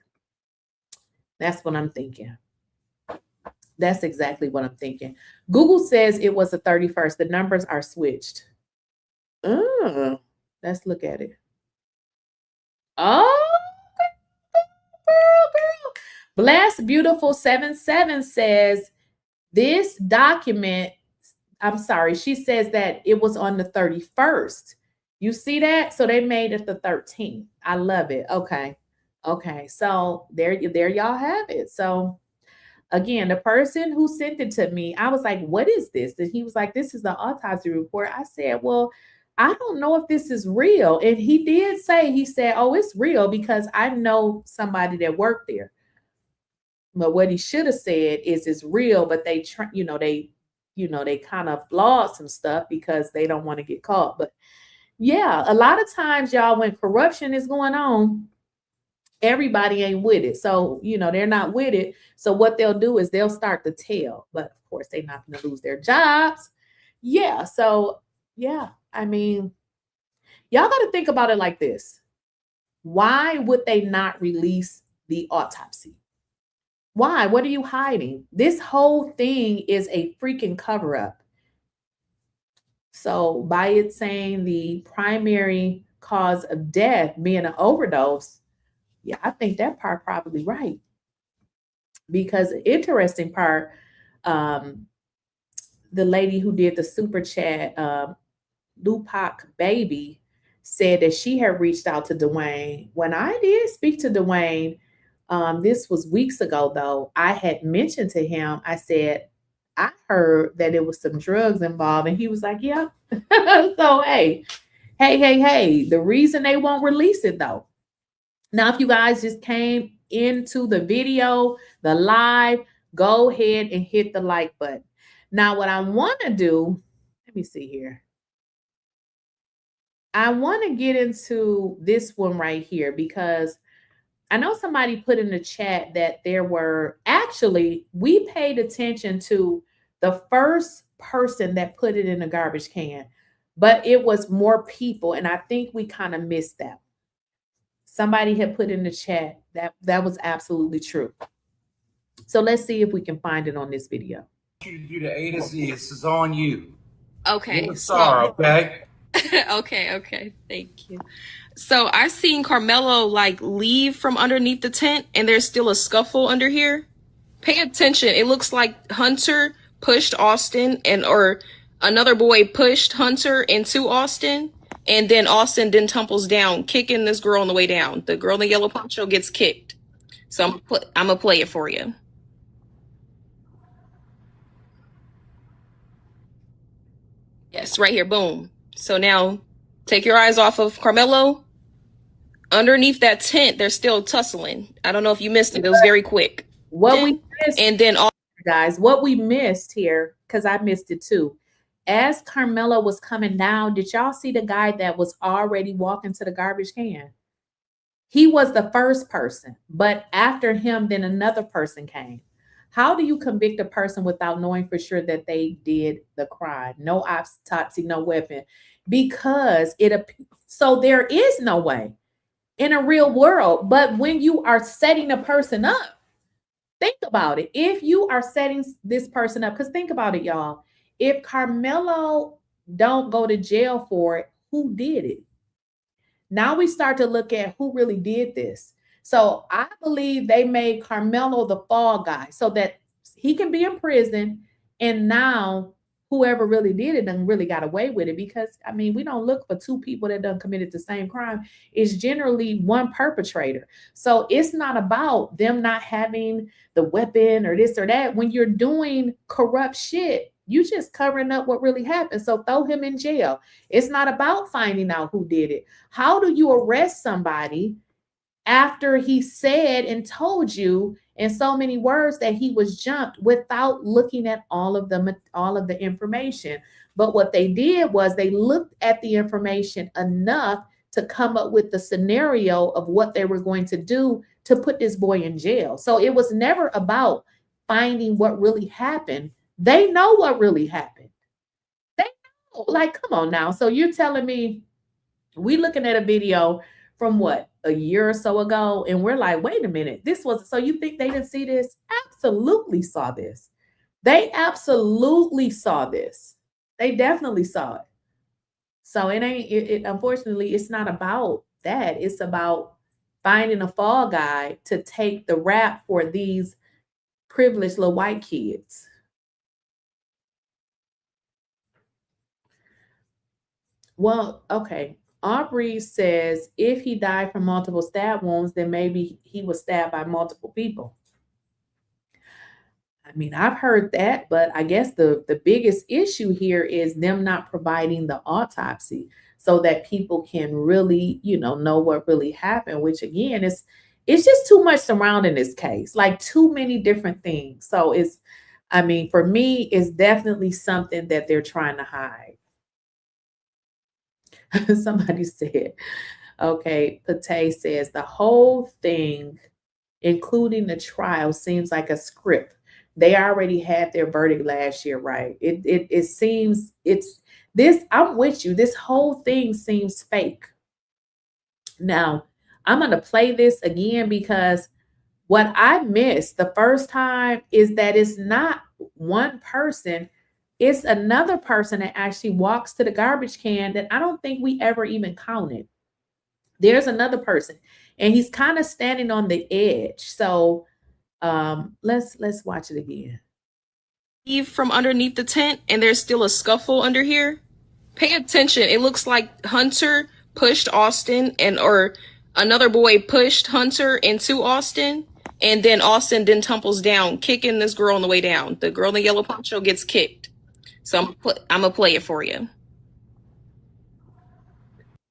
That's what I'm thinking. That's exactly what I'm thinking. Google says it was the 31st. The numbers are switched. Let's look at it. Oh, girl. Blessed Beautiful 77 says this document, I'm sorry, she says that it was on the 31st. You see that? So they made it the 13th. I love it. Okay. So there y'all have it. So again, the person who sent it to me, I was like, what is this? And he was like, this is the autopsy report. I said, well, I don't know if this is real. And he did say, he said, oh, it's real because I know somebody that worked there. But what he should have said is it's real, but they kind of flawed some stuff because they don't want to get caught. But yeah, a lot of times, y'all, when corruption is going on, everybody ain't with it. So, they're not with it. So what they'll do is they'll start to tell. But of course, they're not going to lose their jobs. Yeah. So, yeah, I mean, y'all got to think about it like this. Why would they not release the autopsy? Why? What are you hiding? This whole thing is a freaking cover-up. So by it saying the primary cause of death being an overdose, yeah, I think that part probably right. Because the interesting part, the lady who did the super chat, 𝐷𝐿 baby, said that she had reached out to 𝐷𝐿. When I did speak to 𝐷𝐿, this was weeks ago though, I had mentioned to him, I said, I heard that it was some drugs involved, and he was like, yeah. So hey, the reason they won't release it though. Now, if you guys just came into the video, the live, go ahead and hit the like button. Now, what I want to do, let me see here. I want to get into this one right here because I know somebody put in the chat that there were actually, we paid attention to the first person that put it in the garbage can, but it was more people. And I think we kind of missed that. Somebody had put in the chat that was absolutely true. So let's see if we can find it on this video. You to do the A to Z. This is on you. Okay. You're sorry, okay? Okay. Thank you. So I seen Karmelo like leave from underneath the tent, and there's still a scuffle under here. Pay attention. It looks like Hunter pushed Austin, or another boy pushed Hunter into Austin, and then Austin then tumbles down, kicking this girl on the way down. The girl in the yellow poncho gets kicked. So I'm gonna play it for you. Yes, right here. Boom. So now take your eyes off of Karmelo. Underneath that tent, they're still tussling. I don't know if you missed it. It was very quick. What we missed, and then all guys, what we missed here, because I missed it too. As Karmelo was coming down, did y'all see the guy that was already walking to the garbage can? He was the first person, but after him, then another person came. How do you convict a person without knowing for sure that they did the crime? No autopsy, no weapon, because so there is no way in a real world. But when you are setting a person up, think about it. If you are setting this person up, because think about it, y'all. If Karmelo don't go to jail for it, who did it? Now we start to look at who really did this. So I believe they made Karmelo the fall guy so that he can be in prison, and now whoever really did it done really got away with it, because I mean, we don't look for two people that done committed the same crime. It's generally one perpetrator. So it's not about them not having the weapon or this or that. When you're doing corrupt shit, you just covering up what really happened. So throw him in jail. It's not about finding out who did it. How do you arrest somebody after he said and told you in so many words that he was jumped without looking at all of the information? But what they did was they looked at the information enough to come up with the scenario of what they were going to do to put this boy in jail. So it was never about finding what really happened. They know what really happened. They know. Like, come on now. So you're telling me we looking at a video from what, a year or so ago, and we're like, wait a minute, this was, so you think they didn't see this? Absolutely saw this. They absolutely saw this. They definitely saw it. So unfortunately, it's not about that. It's about finding a fall guy to take the rap for these privileged little white kids. Well, okay. Aubrey says if he died from multiple stab wounds, then maybe he was stabbed by multiple people. I mean, I've heard that, but I guess the biggest issue here is them not providing the autopsy so that people can really, know what really happened, which again, it's just too much surrounding this case, like too many different things. So for me, it's definitely something that they're trying to hide. Somebody said, okay, Pate says the whole thing, including the trial, seems like a script. They already had their verdict last year, right? It seems I'm with you. This whole thing seems fake. Now, I'm going to play this again because what I missed the first time is that it's not one person. It's another person that actually walks to the garbage can that I don't think we ever even counted. There's another person, and he's kind of standing on the edge. So let's watch it again. Leave from underneath the tent, and there's still a scuffle under here. Pay attention. It looks like Hunter pushed Austin, or another boy pushed Hunter into Austin, and then Austin then tumbles down, kicking this girl on the way down. The girl in the yellow poncho gets kicked. So I'm going to play it for you.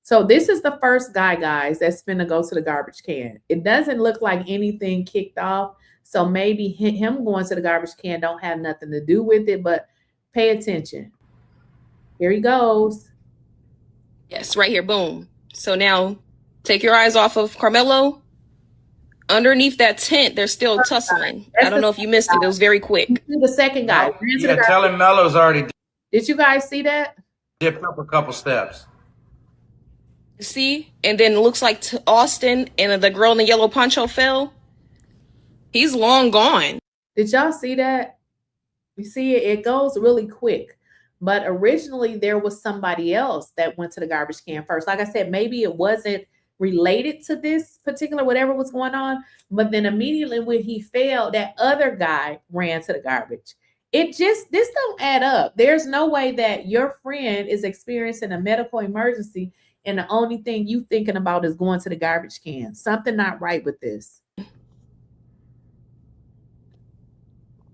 So this is the first guy, guys, that's finna go to the garbage can. It doesn't look like anything kicked off. So maybe him going to the garbage can don't have nothing to do with it, but pay attention. Here he goes. Yes, right here. Boom. So now take your eyes off of Karmelo. Underneath that tent, they're still tussling. I don't know if you missed it. It was very quick. The second guy. No, yeah, tell him Melo's already Did you guys see that? dipped up a couple steps. See? And then it looks like Austin and the girl in the yellow poncho fell. He's long gone. Did y'all see that? You see it? It goes really quick. But originally there was somebody else that went to the garbage can first. Like I said, maybe it wasn't related to this particular whatever was going on. But then immediately when he fell, that other guy ran to the garbage. This don't add up. There's no way that your friend is experiencing a medical emergency and the only thing you thinking about is going to the garbage can. Something not right with this.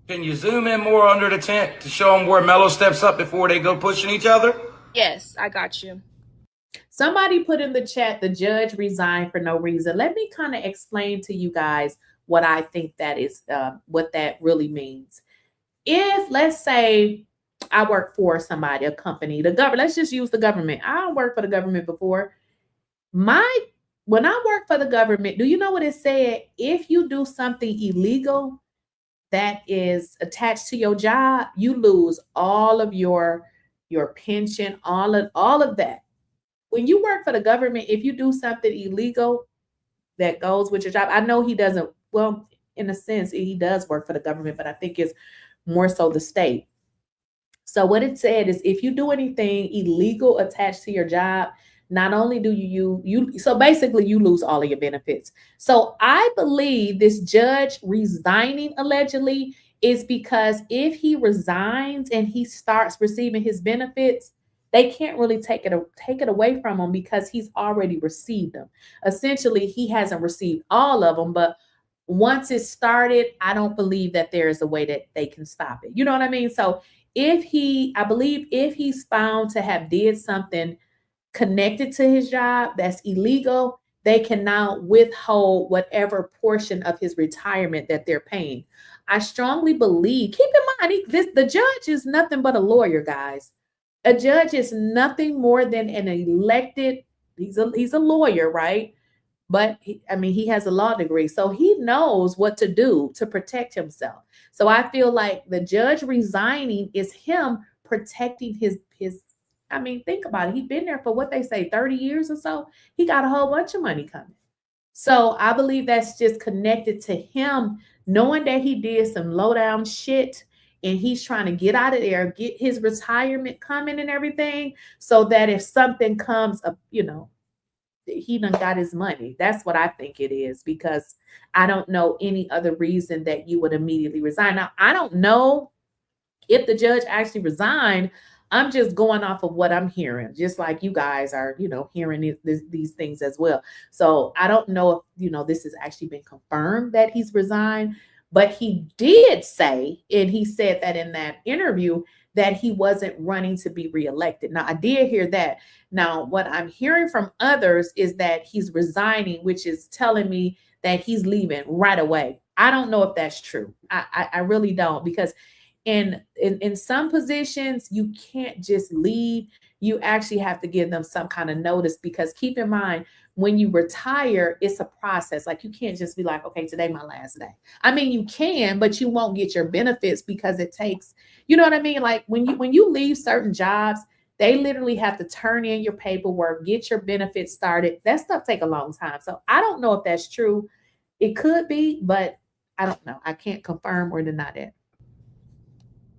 Can you zoom in more under the tent to show them where Melo steps up before they go pushing each other? Yes, I got you. Somebody put in the chat, the judge resigned for no reason. Let me kind of explain to you guys what I think that is, what that really means. If, let's say, I work for somebody, a company, the government, let's just use the government. I don't work for the government before. When I work for the government, do you know what it said? If you do something illegal that is attached to your job, you lose all of your pension, all of that. When you work for the government, if you do something illegal that goes with your job, I know he doesn't, well, in a sense, he does work for the government, but I think it's more so the state. So what it said is if you do anything illegal attached to your job, not only do so basically you lose all of your benefits. So I believe this judge resigning allegedly is because if he resigns and he starts receiving his benefits, they can't really take it away from him because he's already received them. Essentially, he hasn't received all of them, but once it started, I don't believe that there is a way that they can stop it. You know what I mean? So I believe if he's found to have did something connected to his job that's illegal, they can now withhold whatever portion of his retirement that they're paying. I strongly believe, keep in mind, the judge is nothing but a lawyer, guys. A judge is nothing more than an elected, he's a lawyer, right? But he has a law degree, so he knows what to do to protect himself. So I feel like the judge resigning is him protecting his think about it. He's been there for what they say, 30 years or so. He got a whole bunch of money coming. So I believe that's just connected to him knowing that he did some low down shit and he's trying to get out of there, get his retirement coming and everything, so that if something comes up, he done got his money. That's what I think it is, because I don't know any other reason that you would immediately resign. Now, I don't know if the judge actually resigned. I'm just going off of what I'm hearing, just like you guys are, hearing these things as well. So I don't know if, this has actually been confirmed that he's resigned, but he did say, and he said that in that interview, that he wasn't running to be reelected. Now, I did hear that. Now, what I'm hearing from others is that he's resigning, which is telling me that he's leaving right away. I don't know if that's true. I really don't, because in some positions, you can't just leave. You actually have to give them some kind of notice, because keep in mind, when you retire, it's a process. Like, you can't just be like, okay, today my last day. You can, but you won't get your benefits because it takes, you know what I mean? Like when you leave certain jobs, they literally have to turn in your paperwork, get your benefits started. That stuff take a long time. So I don't know if that's true. It could be, but I don't know. I can't confirm or deny that.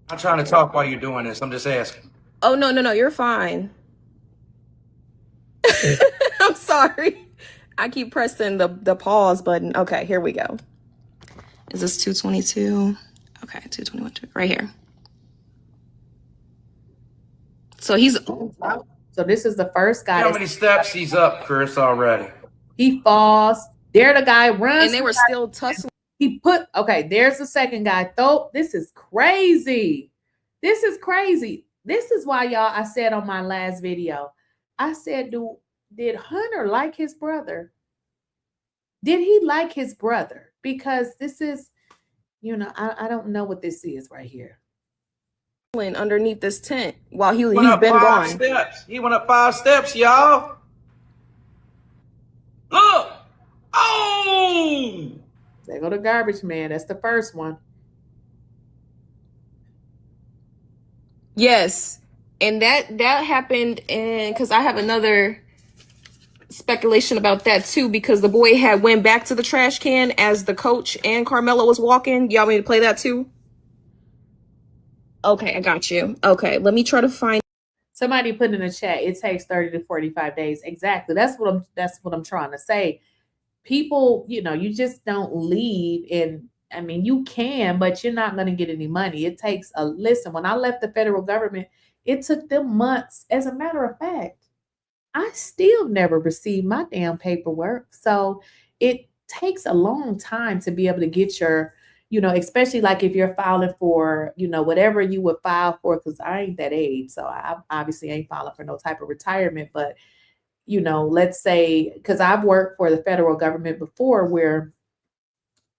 I'm trying to talk while you're doing this. I'm just asking. Oh, no, you're fine. I'm sorry. I keep pressing the pause button. Okay, here we go. Is this 222? Okay, 221, right here. So so this is the first guy. How many steps he's up, Chris, already? He falls. There the guy runs. And they were still tussling. There's the second guy. This is crazy. This is crazy. This is why, y'all, I said on my last video, I said, did Hunter like his brother? Did he like his brother? Because this is, I don't know what this is right here. Underneath this tent while he's been gone. Steps. He went up 5 steps, y'all. Look. Oh! There go the garbage man. That's the first one. Yes. And that happened because I have another speculation about that too, because the boy had went back to the trash can as the coach and Karmelo was walking. Y'all want me to play that too? Okay, I got you. Okay, let me try to find. Somebody put in the chat, it takes 30 to 45 days. Exactly. That's what I'm trying to say. People, you just don't leave. And I mean, you can, but you're not going to get any money. It takes listen, when I left the federal government, it took them months. As a matter of fact, I still never received my damn paperwork. So it takes a long time to be able to get your, especially like if you're filing for, whatever you would file for, because I ain't that age. So I obviously ain't filing for no type of retirement. But, let's say, because I've worked for the federal government before where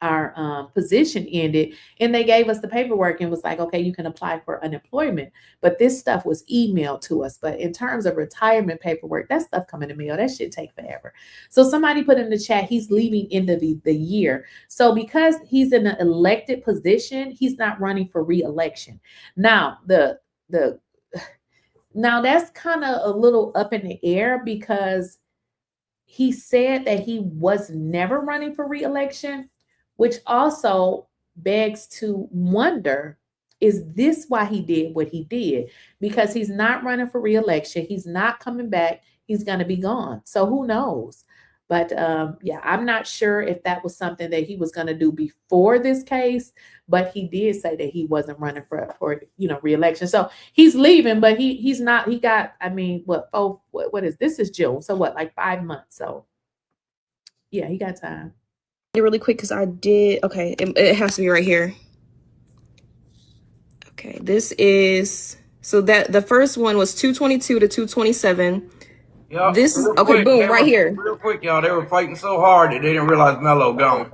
our position ended and they gave us the paperwork and was like, okay, you can apply for unemployment. But this stuff was emailed to us. But in terms of retirement paperwork, that stuff come in the mail. That shit take forever. So somebody put in the chat, he's leaving end of the year. So because he's in an elected position, he's not running for re-election. Now, now that's kind of a little up in the air because he said that he was never running for re-election, which also begs to wonder, is this why he did what he did? Because he's not running for re-election. He's not coming back. He's going to be gone. So who knows? But yeah, I'm not sure if that was something that he was going to do before this case, but he did say that he wasn't running for re-election. So he's leaving, but he's not. He got, I mean, what is this? Is June. So what, like 5 months? So yeah, he got time. Really quick because I did. Okay, it has to be right here. Okay, this is so that the first one was 222 to 227. Yep, this okay, quick, boom, right here. Real quick, y'all. They were fighting so hard that they didn't realize Melo gone.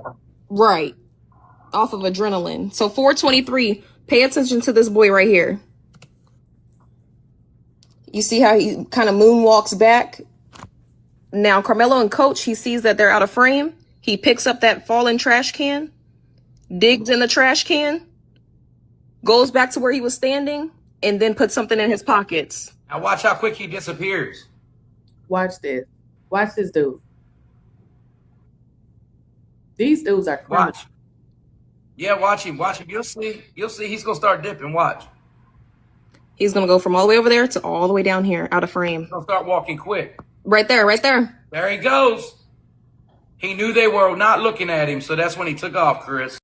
Right, off of adrenaline. So 423. Pay attention to this boy right here. You see how he kind of moonwalks back. Now Karmelo and Coach, he sees that they're out of frame. He picks up that fallen trash can, digs in the trash can, goes back to where he was standing, and then puts something in his pockets. Now watch how quick he disappears. Watch this. Watch this dude. These dudes are criminals. Watch. Yeah, watch him. Watch him. You'll see. You'll see. He's going to start dipping. Watch. He's going to go from all the way over there to all the way down here, out of frame. He's going to start walking quick. Right there, right there. There he goes. He knew they were not looking at him, so that's when he took off, Chris.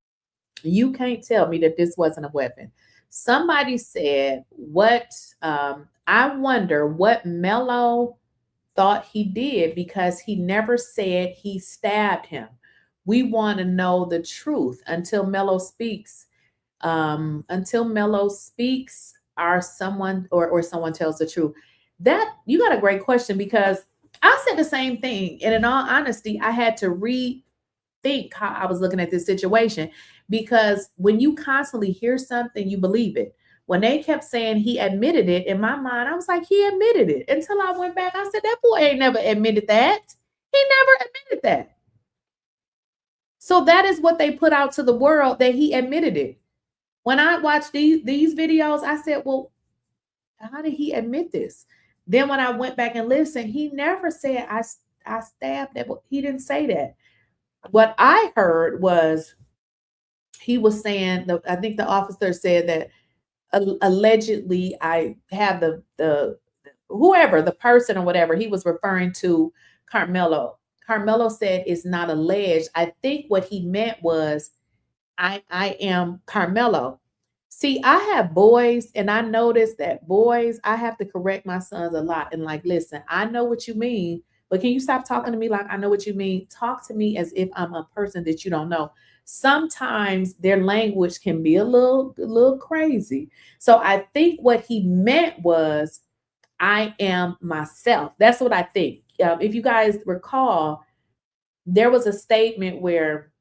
You can't tell me that this wasn't a weapon. Somebody said, I wonder what Melo thought he did because he never said he stabbed him. We want to know the truth until Melo speaks. Or someone tells the truth. That you got a great question because I said the same thing. And in all honesty, I had to rethink how I was looking at this situation because when you constantly hear something, you believe it. When they kept saying he admitted it, in my mind, I was like, he admitted it. Until I went back, I said, that boy ain't never admitted that. He never admitted that. So that is what they put out to the world, that he admitted it. When I watched these videos, I said, well, how did he admit this? Then when I went back and listened, he never said I stabbed that. He didn't say that. What I heard was he was saying, I think the officer said that allegedly I have the whoever, the person or whatever, he was referring to Karmelo. Karmelo said it's not alleged. I think what he meant was I am Karmelo. See, I have boys, and I noticed that boys, I have to correct my sons a lot. And like, listen, I know what you mean, but can you stop talking to me like I know what you mean? Talk to me as if I'm a person that you don't know. Sometimes their language can be a little crazy. So I think what he meant was, I am myself. That's what I think. If you guys recall, there was a statement where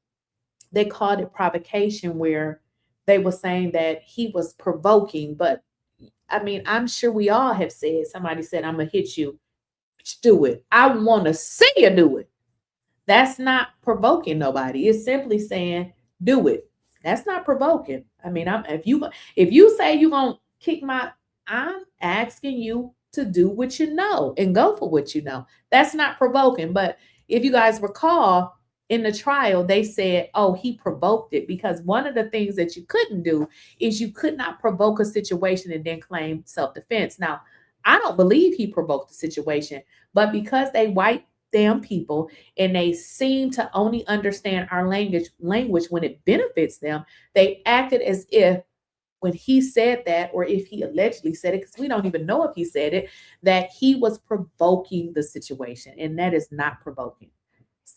they called it provocation, where they were saying that he was provoking. But I mean, I'm sure we all have said, somebody said, I'm going to hit you. Do it. I want to see you do it. That's not provoking nobody. It's simply saying, do it. That's not provoking. I mean, if you say you're gonna kick I'm asking you to do what you know and go for what you know. That's not provoking. But if you guys recall, in the trial, they said, oh, he provoked it, because one of the things that you couldn't do is you could not provoke a situation and then claim self-defense. Now, I don't believe he provoked the situation, but because they white damn people and they seem to only understand our language when it benefits them, they acted as if when he said that, or if he allegedly said it, because we don't even know if he said it, that he was provoking the situation, and that is not provoking.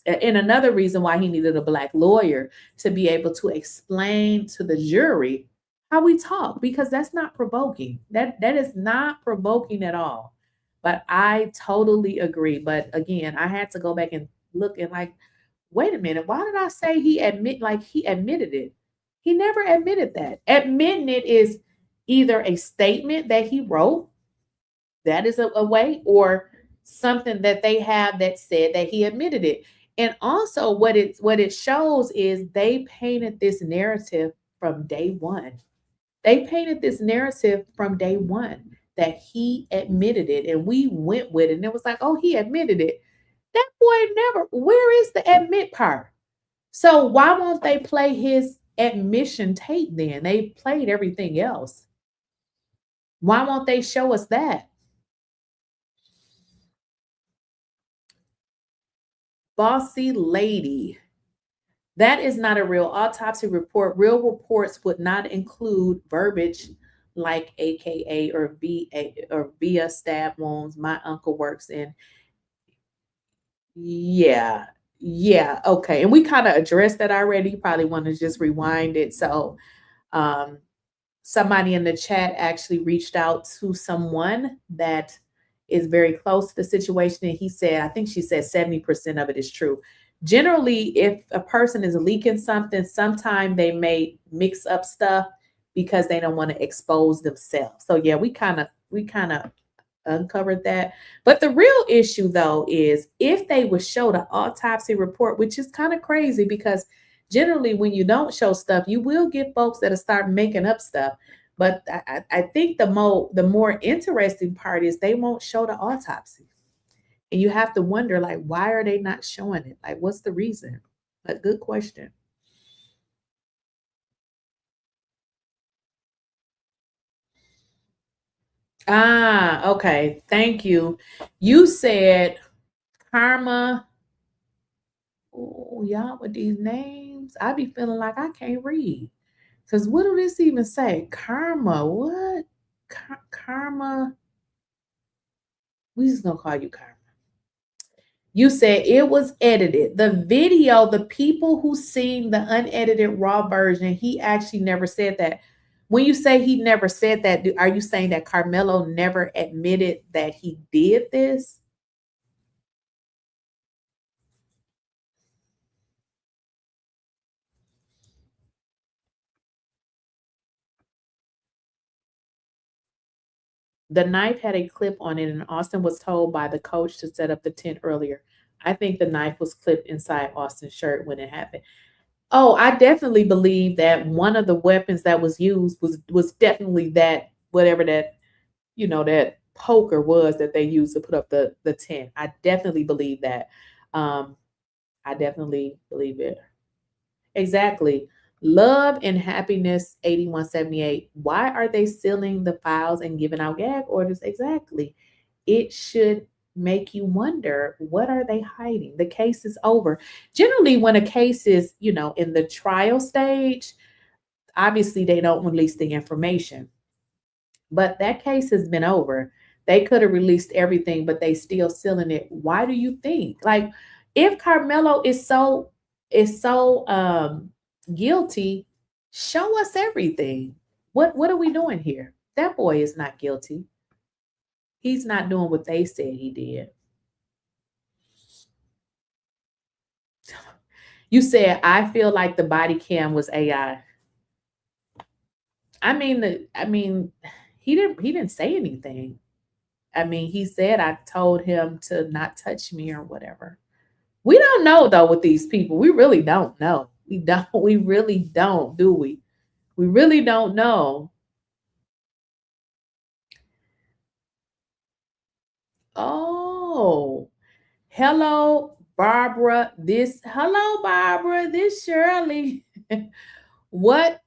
And another reason why he needed a black lawyer to be able to explain to the jury how we talk, because that's not provoking. That is not provoking at all. But I totally agree. But again, I had to go back and look and like, wait a minute, why did I say he admitted it? He never admitted that. Admitting it is either a statement that he wrote, that is a way, or something that they have that said that he admitted it. And also what it shows is they painted this narrative from day one. They painted this narrative from day one that he admitted it, and we went with it. And it was like, oh, he admitted it. That boy never, where is the admit part? So why won't they play his admission tape then? They played everything else. Why won't they show us that? Bossy lady. That is not a real autopsy report. Real reports would not include verbiage like AKA or VA or via stab wounds. My uncle works in. Yeah. Yeah. Okay. And we kind of addressed that already. You probably want to just rewind it. So somebody in the chat actually reached out to someone that is very close to the situation. And he said, I think she said 70% of it is true. Generally, if a person is leaking something, sometimes they may mix up stuff because they don't want to expose themselves. So yeah, we kind of uncovered that. But the real issue though is if they would show the autopsy report, which is kind of crazy because generally when you don't show stuff, you will get folks that'll start making up stuff. But I think the more interesting part is they won't show the autopsy. And you have to wonder, like, why are they not showing it? Like, what's the reason? A good question. Ah, okay. Thank you. You said Karma. Oh, y'all with these names, I be feeling like I can't read. Because what do this even say? Karma. What? Karma. We just gonna call you Karma. You said it was edited. The video, the people who seen the unedited raw version, he actually never said that. When you say he never said that, are you saying that Karmelo never admitted that he did this? The knife had a clip on it, and Austin was told by the coach to set up the tent earlier. I think the knife was clipped inside Austin's shirt when it happened. Oh, I definitely believe that one of the weapons that was used was definitely that, whatever that, that poker was that they used to put up the tent. I definitely believe that. I definitely believe it. Exactly. Love and Happiness 8178. Why are they sealing the files and giving out gag orders? Exactly. It should make you wonder, what are they hiding? The case is over. Generally, when a case is, in the trial stage, obviously they don't release the information. But that case has been over. They could have released everything, but they still sealing it. Why do you think? Like, if Karmelo is so guilty, show us everything. What are we doing here? That boy is not guilty. He's not doing what they said he did. You said, I feel like the body cam was AI. I mean, he didn't say anything. I mean, he said I told him to not touch me or whatever. We don't know though with these people. We really don't know. We really don't, do we? We really don't know. Oh, hello, Barbara. Hello, Barbara. This Shirley. What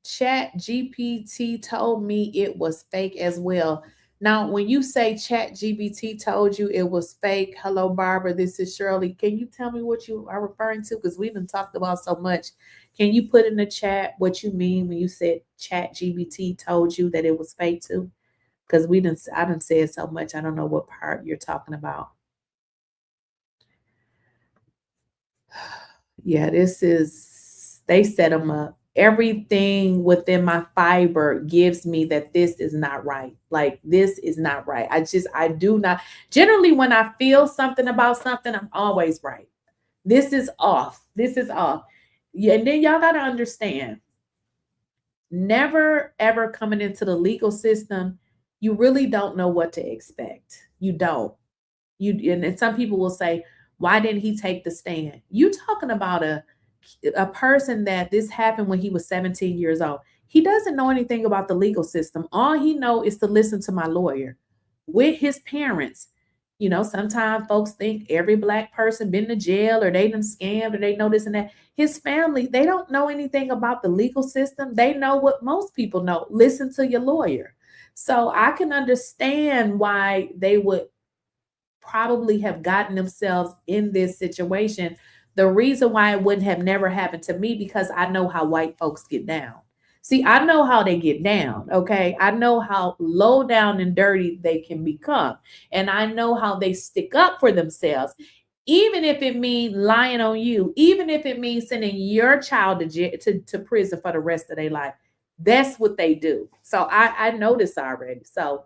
Chat GPT told me it was fake as well. Now, when you say Chat GPT told you it was fake, hello, Barbara, this is Shirley. Can you tell me what you are referring to? Because we've been talked about so much. Can you put in the chat what you mean when you said Chat GPT told you that it was fake too? Because I didn't say it so much. I don't know what part you're talking about. Yeah, they set them up. Everything within my fiber gives me that this is not right. Like, this is not right. I do not. Generally, when I feel something about something, I'm always right. This is off. This is off. Yeah, and then y'all got to understand, never ever coming into the legal system, you really don't know what to expect. You don't. And some people will say, why didn't he take the stand? You talking about a person that this happened when he was 17 years old. He doesn't know anything about the legal system. All he know is to listen to my lawyer with his parents. You know, sometimes folks think every Black person been to jail or they done scammed or they know this and that. His family, they don't know anything about the legal system. They know what most people know. Listen to your lawyer. So I can understand why they would probably have gotten themselves in this situation. The reason why it wouldn't have never happened to me, because I know how white folks get down. See, I know how they get down, okay? I know how low down and dirty they can become. And I know how they stick up for themselves, even if it means lying on you, even if it means sending your child to prison for the rest of their life. That's what they do. So I know this already. So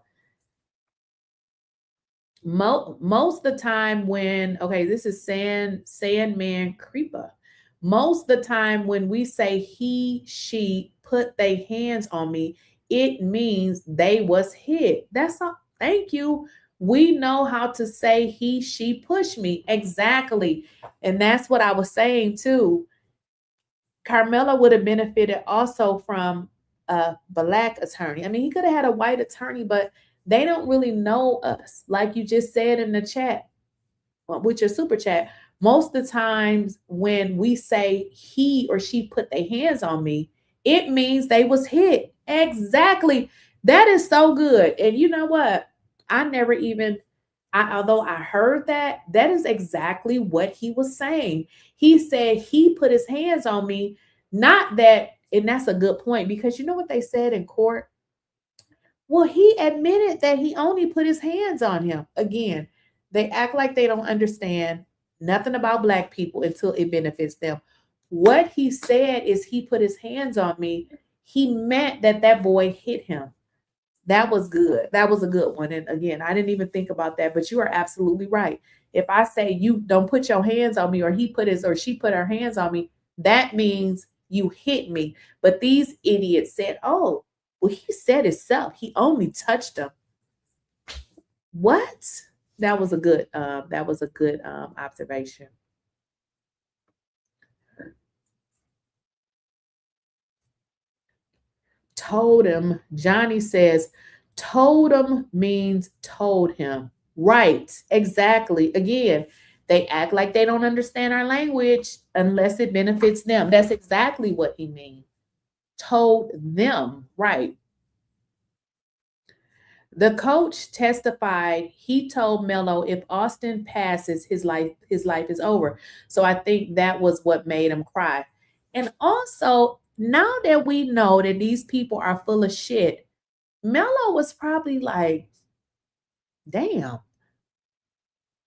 most of the time when, okay, this is Sandman Creeper. Most of the time when we say he, she put their hands on me, it means they was hit. That's all. Thank you. We know how to say he, she pushed me. Exactly. And that's what I was saying too. Karmelo would have benefited also from a Black attorney. I mean, he could have had a white attorney, but they don't really know us. Like you just said in the chat, with your super chat, most of the times when we say he or she put their hands on me, it means they was hit. Exactly. That is so good. And you know what? Although I heard that is exactly what he was saying. He said he put his hands on me, not that, and that's a good point, because you know what they said in court? Well, he admitted that he only put his hands on him. Again, they act like they don't understand nothing about Black people until it benefits them. What he said is he put his hands on me. He meant that boy hit him. That was good. That was a good one. And again, I didn't even think about that, but you are absolutely right. If I say you don't put your hands on me, or he put his or she put her hands on me, that means you hit me. But these idiots said, oh, well, he said himself, he only touched him. What? That was a good observation. Told him. Johnny says, told him means told him. Right. Exactly. Again, they act like they don't understand our language unless it benefits them. That's exactly what he means. Told them. Right. The coach testified he told Melo if Austin passes, his life is over. So I think that was what made him cry. And also, now that we know that these people are full of shit, Melo was probably like, damn,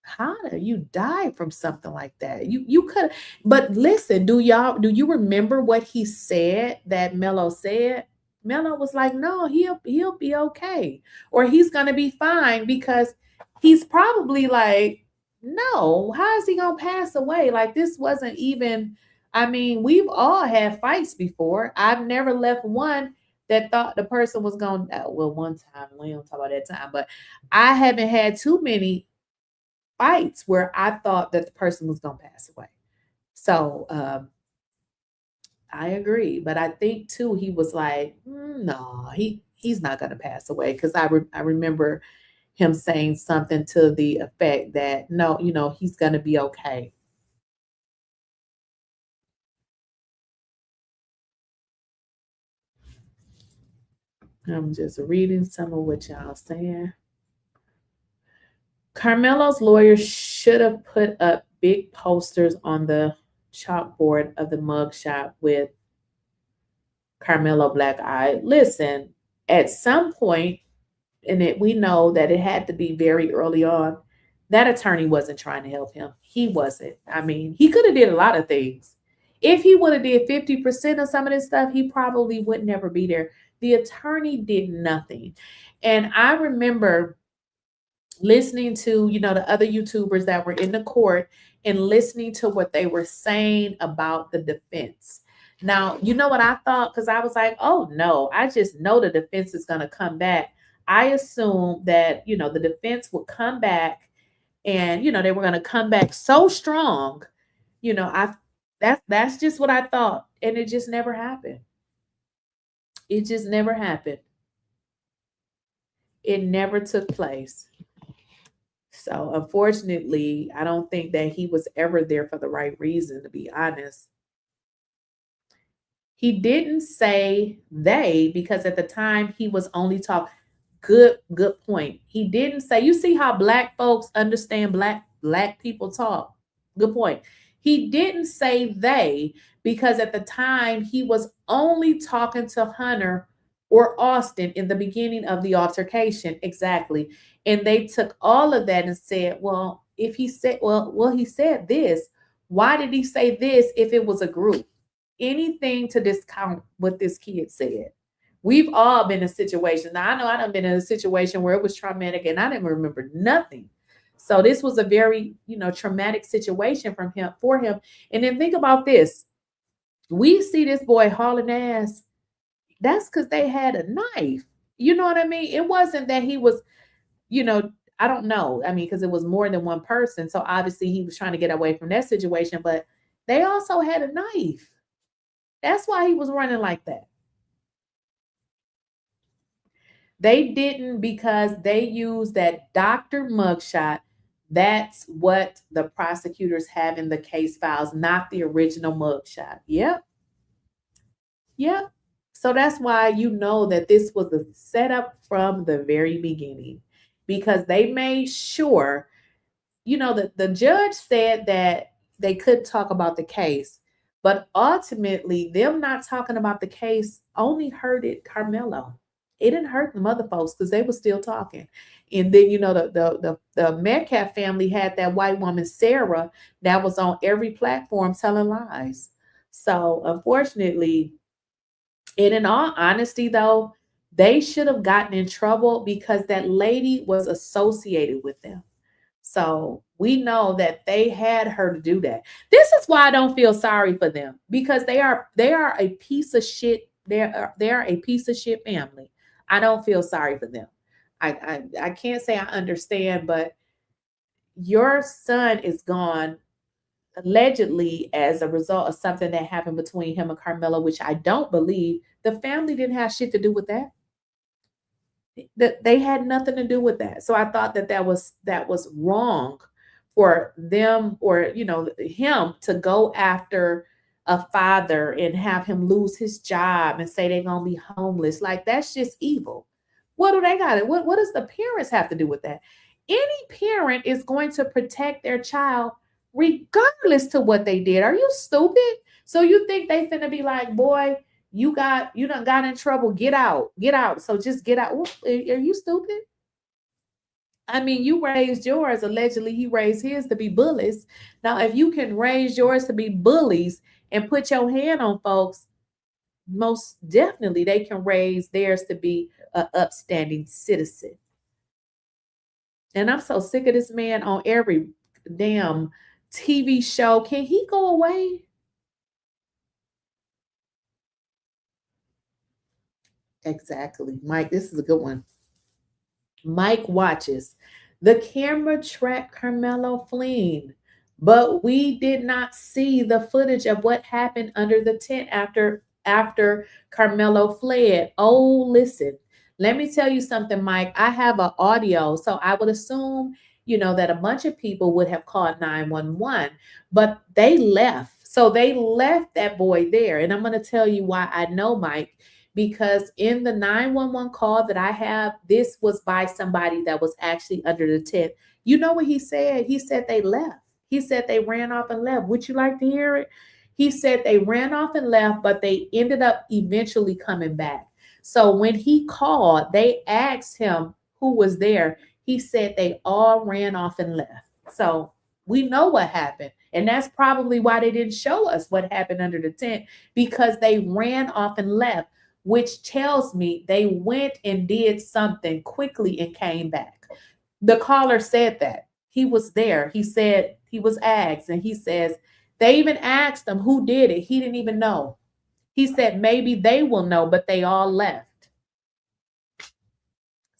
how do you die from something like that? You could, but listen, do you remember what he said that Melo said? Melo was like, no, he'll be okay, or he's gonna be fine, because he's probably like, no, how is he gonna pass away? Like, this wasn't even, I mean, we've all had fights before. I've never left one that thought the person was gonna, well, one time, we don't talk about that time, but I haven't had too many fights where I thought that the person was going to pass away. So I agree. But I think too, he was like, no, he's not going to pass away. Because I remember him saying something to the effect that, no, he's going to be okay. I'm just reading some of what y'all saying. Karmelo's lawyer should have put up big posters on the chalkboard of the mugshot with Karmelo black eye. Listen, at some point, we know that it had to be very early on, that attorney wasn't trying to help him. He wasn't. I mean, he could have did a lot of things. If he would have did 50% of some of this stuff, he probably would never be there. The attorney did nothing. And I remember listening to, the other YouTubers that were in the court and listening to what they were saying about the defense. Now, you know what I thought? Because I was like, oh no, I just know the defense is going to come back. I assumed that, the defense would come back and, they were going to come back so strong. That's just what I thought. And it just never happened. It just never happened. It never took place. So unfortunately, I don't think that he was ever there for the right reason, to be honest. He didn't say they, because at the time he was only talking. Good point. He didn't say, you see how black folks understand black people talk. Good point. He didn't say they, because at the time he was only talking to Hunter or Austin in the beginning of the altercation. Exactly. And they took all of that and said, well, if he said, well, he said this, why did he say this if it was a group? Anything to discount what this kid said. We've all been in situations. Now, I know I've been in a situation where it was traumatic and I didn't remember nothing. So this was a very, traumatic situation for him. And then think about this. We see this boy hauling ass. That's because they had a knife. You know what I mean? It wasn't that he was, I don't know. I mean, because it was more than one person. So obviously he was trying to get away from that situation, but they also had a knife. That's why he was running like that. They didn't, because they used that doctor mugshot. That's what the prosecutors have in the case files, not the original mugshot. Yep. So that's why you know that this was a setup from the very beginning, because they made sure, that the judge said that they could talk about the case, but ultimately them not talking about the case only hurted Karmelo. It didn't hurt the other folks because they were still talking. And then, the Metcalf family had that white woman, Sarah, that was on every platform telling lies. So unfortunately, and in all honesty, though, they should have gotten in trouble because that lady was associated with them. So we know that they had her to do that. This is why I don't feel sorry for them, because they are a piece of shit. They are a piece of shit family. I don't feel sorry for them. I can't say I understand, but your son is gone allegedly as a result of something that happened between him and Karmelo, which I don't believe. The family didn't have shit to do with that. They had nothing to do with that. So I thought that was wrong for them, or him, to go after a father and have him lose his job and say they're gonna be homeless. Like, that's just evil. What do they got? What does the parents have to do with that? Any parent is going to protect their child regardless to what they did. Are you stupid? So you think they finna be like, boy, you done got in trouble, get out. So just get out. Are you stupid? I mean, you raised yours. Allegedly, he raised his to be bullies. Now, if you can raise yours to be bullies and put your hand on folks, most definitely they can raise theirs to be an upstanding citizen. And I'm so sick of this man on every damn TV show. Can he go away? Exactly. Mike, this is a good one. Mike watches. The camera tracked Karmelo fleeing, but we did not see the footage of what happened under the tent after Karmelo fled. Oh, listen. Let me tell you something, Mike. I have an audio, so I would assume, that a bunch of people would have called 911, but they left. So they left that boy there. And I'm going to tell you why I know, Mike, because in the 911 call that I have, this was by somebody that was actually under the tent. You know what he said? He said they left. He said they ran off and left. Would you like to hear it? He said they ran off and left, but they ended up eventually coming back. So when he called, they asked him who was there. He said they all ran off and left. So we know what happened. And that's probably why they didn't show us what happened under the tent, because they ran off and left, which tells me they went and did something quickly and came back. The caller said that. He was there. He said he was asked, and he says they even asked him who did it. He didn't even know. He said maybe they will know, but they all left.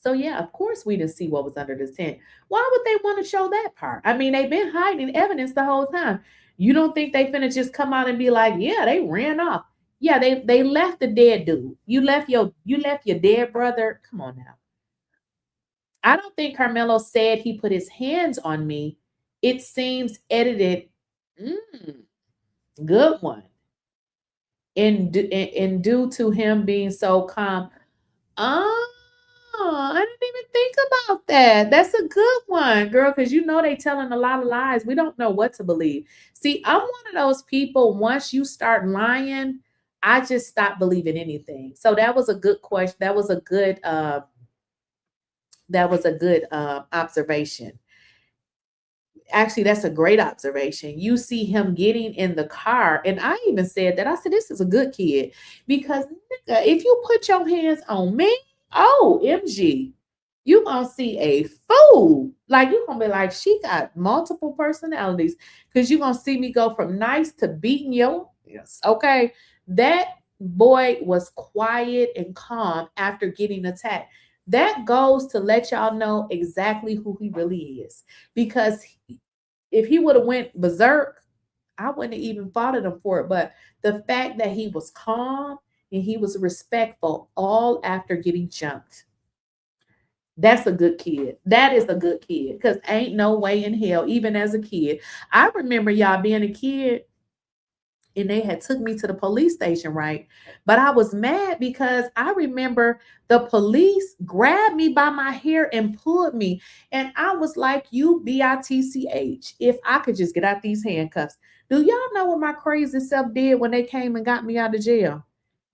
So yeah, of course we didn't see what was under the tent. Why would they want to show that part? I mean, they've been hiding evidence the whole time. You don't think they finna just come out and be like, yeah, they ran off. Yeah, they left the dead dude. You left your dead brother. Come on now. I don't think Karmelo said he put his hands on me. It seems edited. Good one. And due to him being so calm. Oh, I didn't even think about that. That's a good one, girl, because they telling a lot of lies. We don't know what to believe. See, I'm one of those people, once you start lying, I just stop believing anything. So that was a good question. That was a good observation. Actually, that's a great observation. You see him getting in the car, and I even said that. I said, this is a good kid, because nigga, if you put your hands on me, OMG, you gonna see a fool. Like, you gonna be like, she got multiple personalities, because you gonna see me go from nice to beating your ass. Okay. That boy was quiet and calm after getting attacked. That goes to let y'all know exactly who he really is. Because if he would have went berserk, I wouldn't have even faulted him for it. But the fact that he was calm and he was respectful all after getting jumped, that's a good kid. That is a good kid, because ain't no way in hell, even as a kid. I remember y'all being a kid, and they had took me to the police station, right? But I was mad because I remember the police grabbed me by my hair and pulled me. And I was like, you bitch, if I could just get out these handcuffs. Do y'all know what my crazy self did when they came and got me out of jail?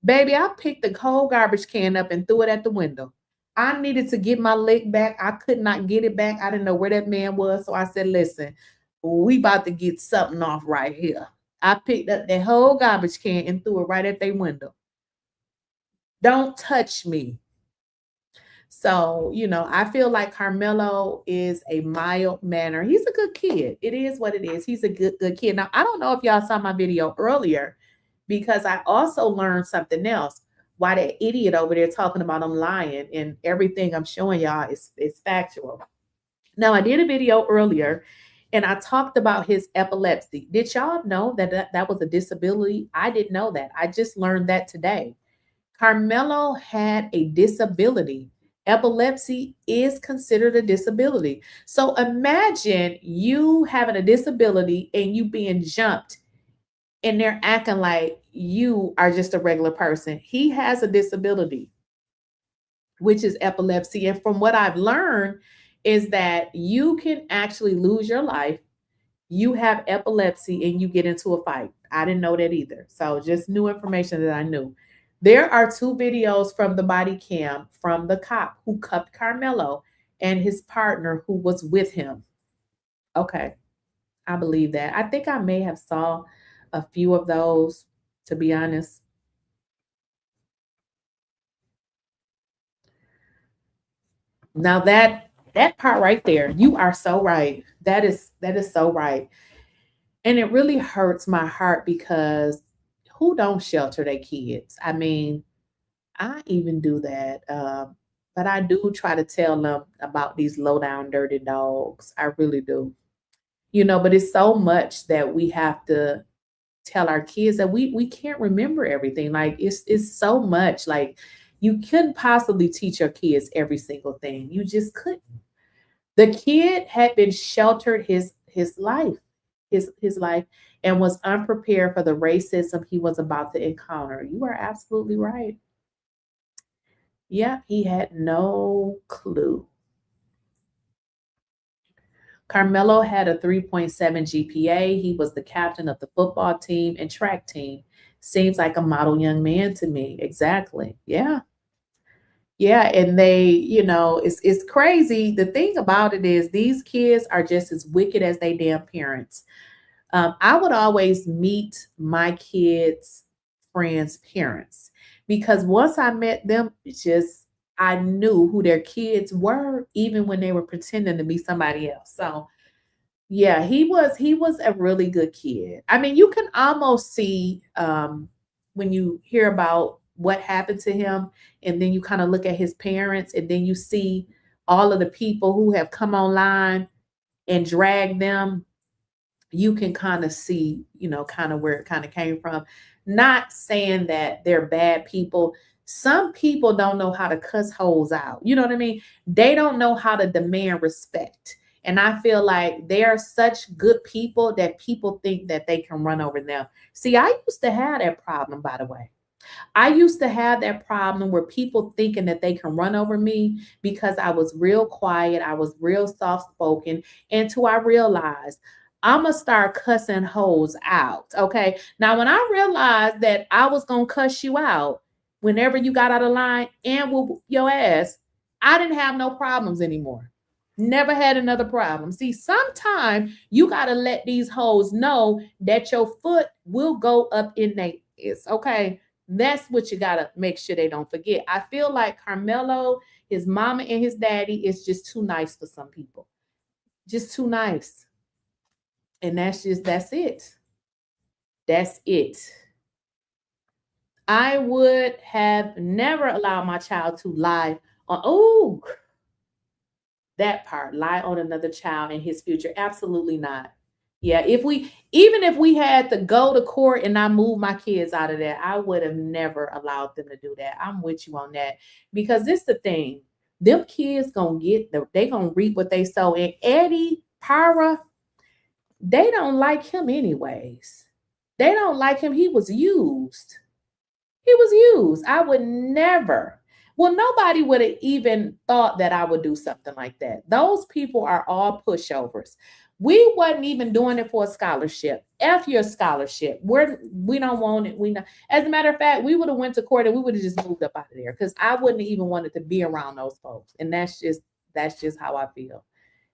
Baby, I picked the cold garbage can up and threw it at the window. I needed to get my leg back. I could not get it back. I didn't know where that man was. So I said, listen, we about to get something off right here. I picked up that whole garbage can and threw it right at their window. Don't touch me. So, I feel like Karmelo is a mild manner. He's a good kid. It is what it is. He's a good kid. Now, I don't know if y'all saw my video earlier, because I also learned something else. Why that idiot over there talking about I'm lying, and everything I'm showing y'all is factual. Now, I did a video earlier, and I talked about his epilepsy. Did y'all know that was a disability? I didn't know that. I just learned that today. Karmelo had a disability. Epilepsy is considered a disability. So imagine you having a disability and you being jumped, and they're acting like you are just a regular person. He has a disability, which is epilepsy. And from what I've learned is that you can actually lose your life. You have epilepsy and you get into a fight. I didn't know that either. So just new information that I knew. There are 2 videos from the body cam from the cop who cuffed Karmelo and his partner who was with him. Okay, I believe that. I think I may have saw a few of those, to be honest. Now that part right there, you are so right. That is so right. And it really hurts my heart, because who don't shelter their kids? I mean, I even do that. But I do try to tell them about these low down dirty dogs. I really do. But it's so much that we have to tell our kids that we can't remember everything. Like it's so much. Like you couldn't possibly teach your kids every single thing. You just couldn't. The kid had been sheltered his life, his life, and was unprepared for the racism he was about to encounter. You are absolutely right. Yeah, he had no clue. Karmelo had a 3.7 GPA. He was the captain of the football team and track team. Seems like a model young man to me. Exactly. Yeah. Yeah. And they, it's crazy. The thing about it is these kids are just as wicked as they damn parents. I would always meet my kids' friends' parents because once I met them, I knew who their kids were, even when they were pretending to be somebody else. So yeah, he was a really good kid. I mean, you can almost see when you hear about what happened to him, and then you kind of look at his parents, and then you see all of the people who have come online and dragged them. You can kind of see, kind of where it kind of came from. Not saying that they're bad people. Some people don't know how to cuss hoes out. You know what I mean? They don't know how to demand respect. And I feel like they are such good people that people think that they can run over them. See, I used to have that problem, by the way. I used to have that problem where people thinking that they can run over me because I was real quiet. I was real soft spoken. Until I realized I'm going to start cussing hoes out. Okay. Now, when I realized that I was going to cuss you out whenever you got out of line and whoop your ass, I didn't have no problems anymore. Never had another problem. See, sometimes you got to let these hoes know that your foot will go up in their ass. Okay. That's what you got to make sure they don't forget. I feel like Karmelo, his mama and his daddy is just too nice for some people. Just too nice. And that's it. That's it. I would have never allowed my child to lie on, that part, lie on another child and his future. Absolutely not. Yeah, even if we had to go to court and I move my kids out of that, I would have never allowed them to do that. I'm with you on that because this the thing. Them kids they gonna reap what they sow. And Eddie Para, they don't like him anyways. They don't like him. He was used. I would never. Well, nobody would have even thought that I would do something like that. Those people are all pushovers. We wasn't even doing it for a scholarship. F your scholarship. We don't want it. As a matter of fact, we would have went to court and we would have just moved up out of there because I wouldn't even wanted to be around those folks. And that's just how I feel.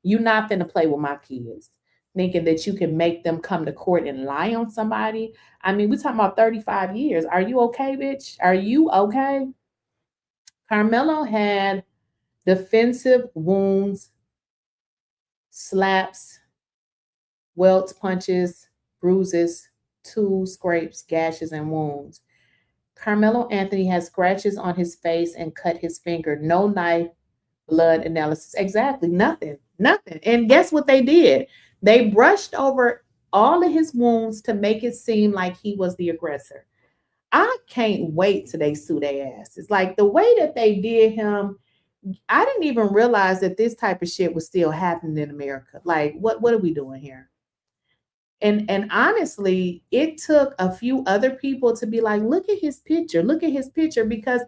You're not finna play with my kids, thinking that you can make them come to court and lie on somebody. I mean, we're talking about 35 years. Are you okay, bitch? Are you okay? Karmelo had defensive wounds, slaps, welts, punches, bruises, tools, scrapes, gashes, and wounds. Karmelo Anthony has scratches on his face and cut his finger. No knife, blood analysis. Exactly. Nothing. And guess what they did? They brushed over all of his wounds to make it seem like he was the aggressor. I can't wait till they sue their ass. It's like the way that they did him. I didn't even realize that this type of shit was still happening in America. Like, what are we doing here? And honestly, it took a few other people to be like, look at his picture, because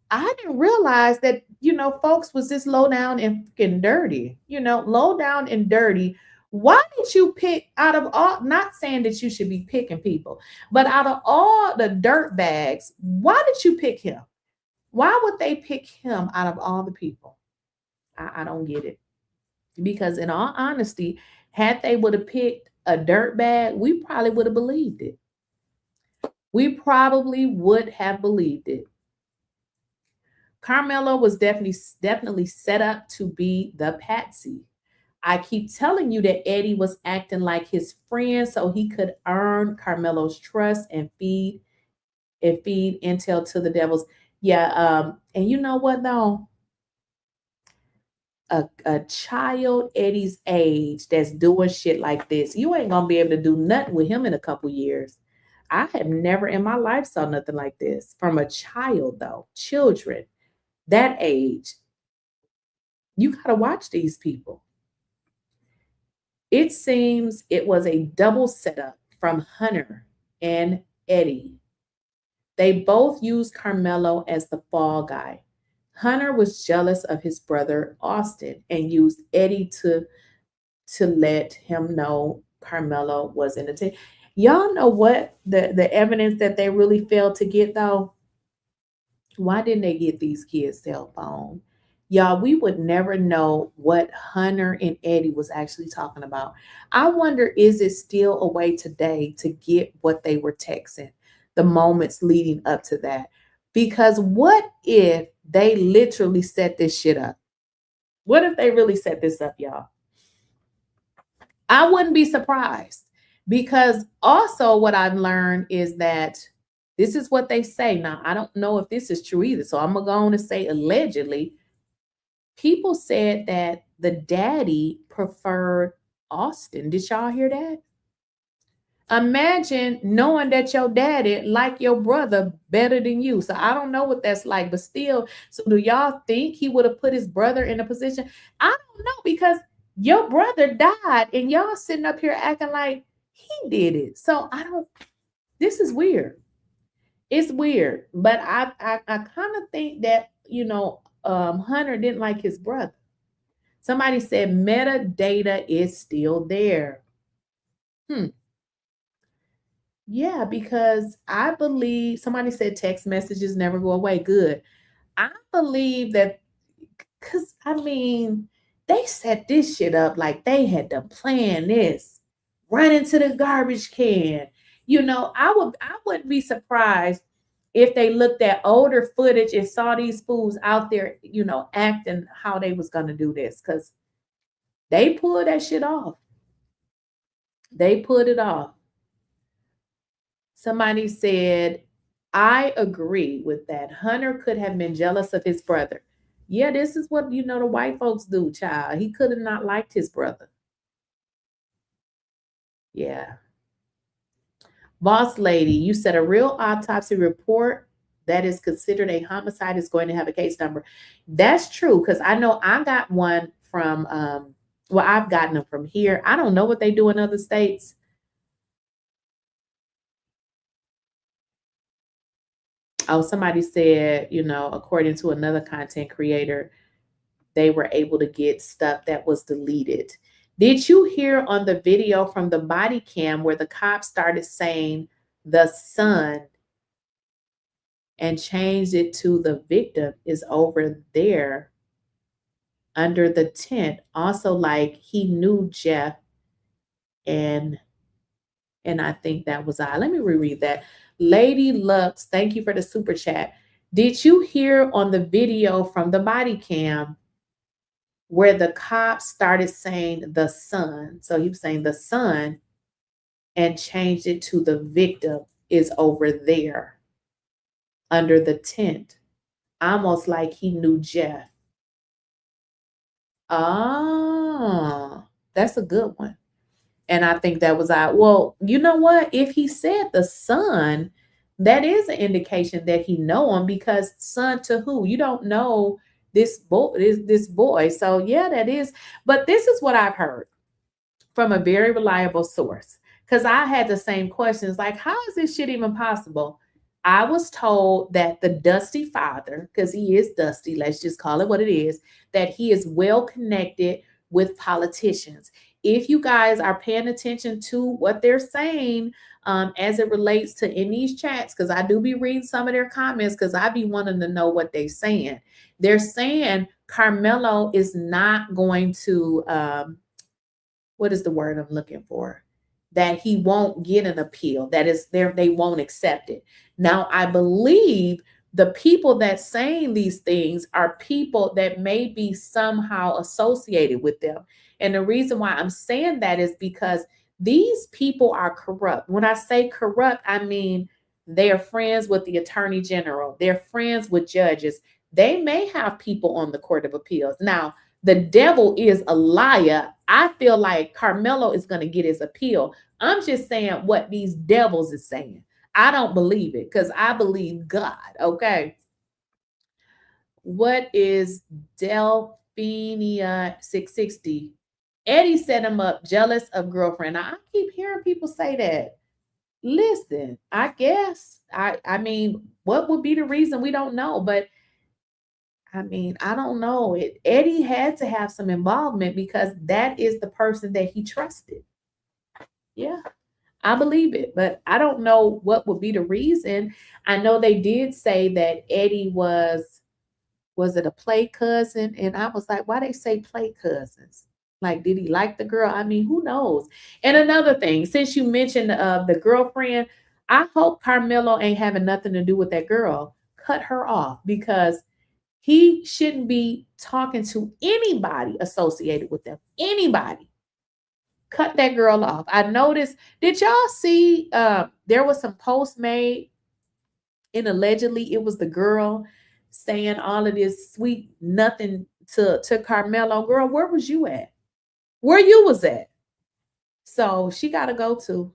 I didn't realize that, folks was this low down and fucking dirty, low down and dirty. Why did you pick out of all, not saying that you should be picking people, but out of all the dirt bags, why did you pick him? Why would they pick him out of all the people? I don't get it. Because in all honesty, had they would have picked a dirt bag, we probably would have believed it. Karmelo was definitely set up to be the patsy. I keep telling you that Eddie was acting like his friend so he could earn Karmelo's trust and feed intel to the devils. Yeah, and you know what though? a child Eddie's age that's doing shit like this, you ain't gonna be able to do nothing with him in a couple years. I have never in my life saw nothing like this from a child, though. Children that age, you gotta watch these people. It seems it was a double setup from Hunter and Eddie. They both used Karmelo as the fall guy. Hunter was jealous of his brother Austin and used Eddie to let him know Karmelo was in the team. Y'all know what the evidence that they really failed to get, though? Why didn't they get these kids' cell phone? Y'all, we would never know what Hunter and Eddie was actually talking about. I wonder, is it still a way today to get what they were texting, the moments leading up to that? Because what if they literally set this shit up? What if they really set this up, y'all? I wouldn't be surprised, because also what I've learned is that this is what they say. Now, I don't know if this is true either, so I'm going to go on and say allegedly. People said that the daddy preferred Austin. Did y'all hear that? Imagine knowing that your daddy like your brother better than you. So I don't know what that's like, but still, so do y'all think he would have put his brother in a position? I don't know, because your brother died and y'all sitting up here acting like he did it. So this is weird. It's weird, but I kind of think that, Hunter didn't like his brother. Somebody said metadata is still there. Yeah, because I believe somebody said text messages never go away. Good. I believe that, because they set this shit up like they had to plan this, run into the garbage can. I wouldn't be surprised if they looked at older footage and saw these fools out there, acting how they was going to do this, because they pulled that shit off. They pulled it off. Somebody said, I agree with that. Hunter could have been jealous of his brother. Yeah, this is what, the white folks do, child. He could have not liked his brother. Yeah. Boss lady, you said a real autopsy report that is considered a homicide is going to have a case number. That's true, because I know I got one from, I've gotten them from here. I don't know what they do in other states. Oh, somebody said, according to another content creator, they were able to get stuff that was deleted. Did you hear on the video from the body cam where the cops started saying the son and changed it to the victim is over there under the tent? Also, like, he knew Jeff, and I think that was I. Let me reread that. Lady Lux, thank you for the super chat. Did you hear on the video from the body cam where the cops started saying the son? So he was saying the son and changed it to the victim is over there under the tent, almost like he knew Jeff. Ah, that's a good one. And I think that was well, you know what? If he said the son, that is an indication that he know him, because son to who? You don't know this boy. So yeah, that is. But this is what I've heard from a very reliable source, because I had the same questions, like, how is this shit even possible? I was told that the Dusty father, because he is Dusty, let's just call it what it is, that he is well connected with politicians. If you guys are paying attention to what they're saying as it relates to in these chats, because I do be reading some of their comments, because I be wanting to know what they're saying. They're saying Karmelo is not going to, what is the word I'm looking for? That he won't get an appeal. That is, they won't accept it. Now, I believe the people that saying these things are people that may be somehow associated with them. And the reason why I'm saying that is because these people are corrupt. When I say corrupt, I mean they are friends with the attorney general. They're friends with judges. They may have people on the Court of Appeals. Now, the devil is a liar, I feel like Karmelo is going to get his appeal. I'm just saying what these devils is saying. I don't believe it because I believe God. Okay. What is 𝐿𝐵𝐵𝐷660? Eddie set him up, jealous of girlfriend. Now, I keep hearing people say that. Listen, I guess. I mean, what would be the reason? We don't know. But I mean, I don't know. Eddie had to have some involvement because that is the person that he trusted. Yeah, I believe it. But I don't know what would be the reason. I know they did say that Eddie was it a play cousin? And I was like, why they say play cousins? Like, did he like the girl? I mean, who knows? And another thing, since you mentioned the girlfriend, I hope Karmelo ain't having nothing to do with that girl. Cut her off because he shouldn't be talking to anybody associated with them. Anybody. Cut that girl off. I noticed, did y'all see there was some posts made and allegedly it was the girl saying all of this sweet nothing to Karmelo. Girl, where was you at? Where you was at? So she got to go too.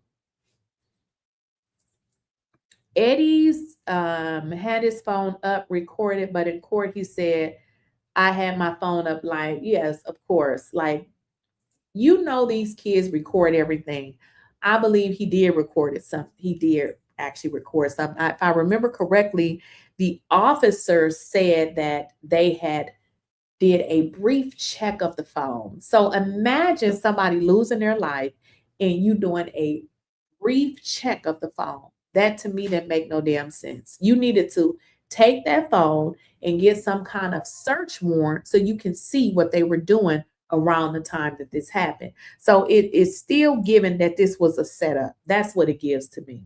Eddie's had his phone up, recorded, but in court he said, I had my phone up. Like, yes, of course. Like, you know, these kids record everything. I believe he did record it. He did actually record something. If I remember correctly, the officer said that they did a brief check of the phone. So imagine somebody losing their life and you doing a brief check of the phone. That to me didn't make no damn sense. You needed to take that phone and get some kind of search warrant so you can see what they were doing around the time that this happened. So it is still given that this was a setup. That's what it gives to me.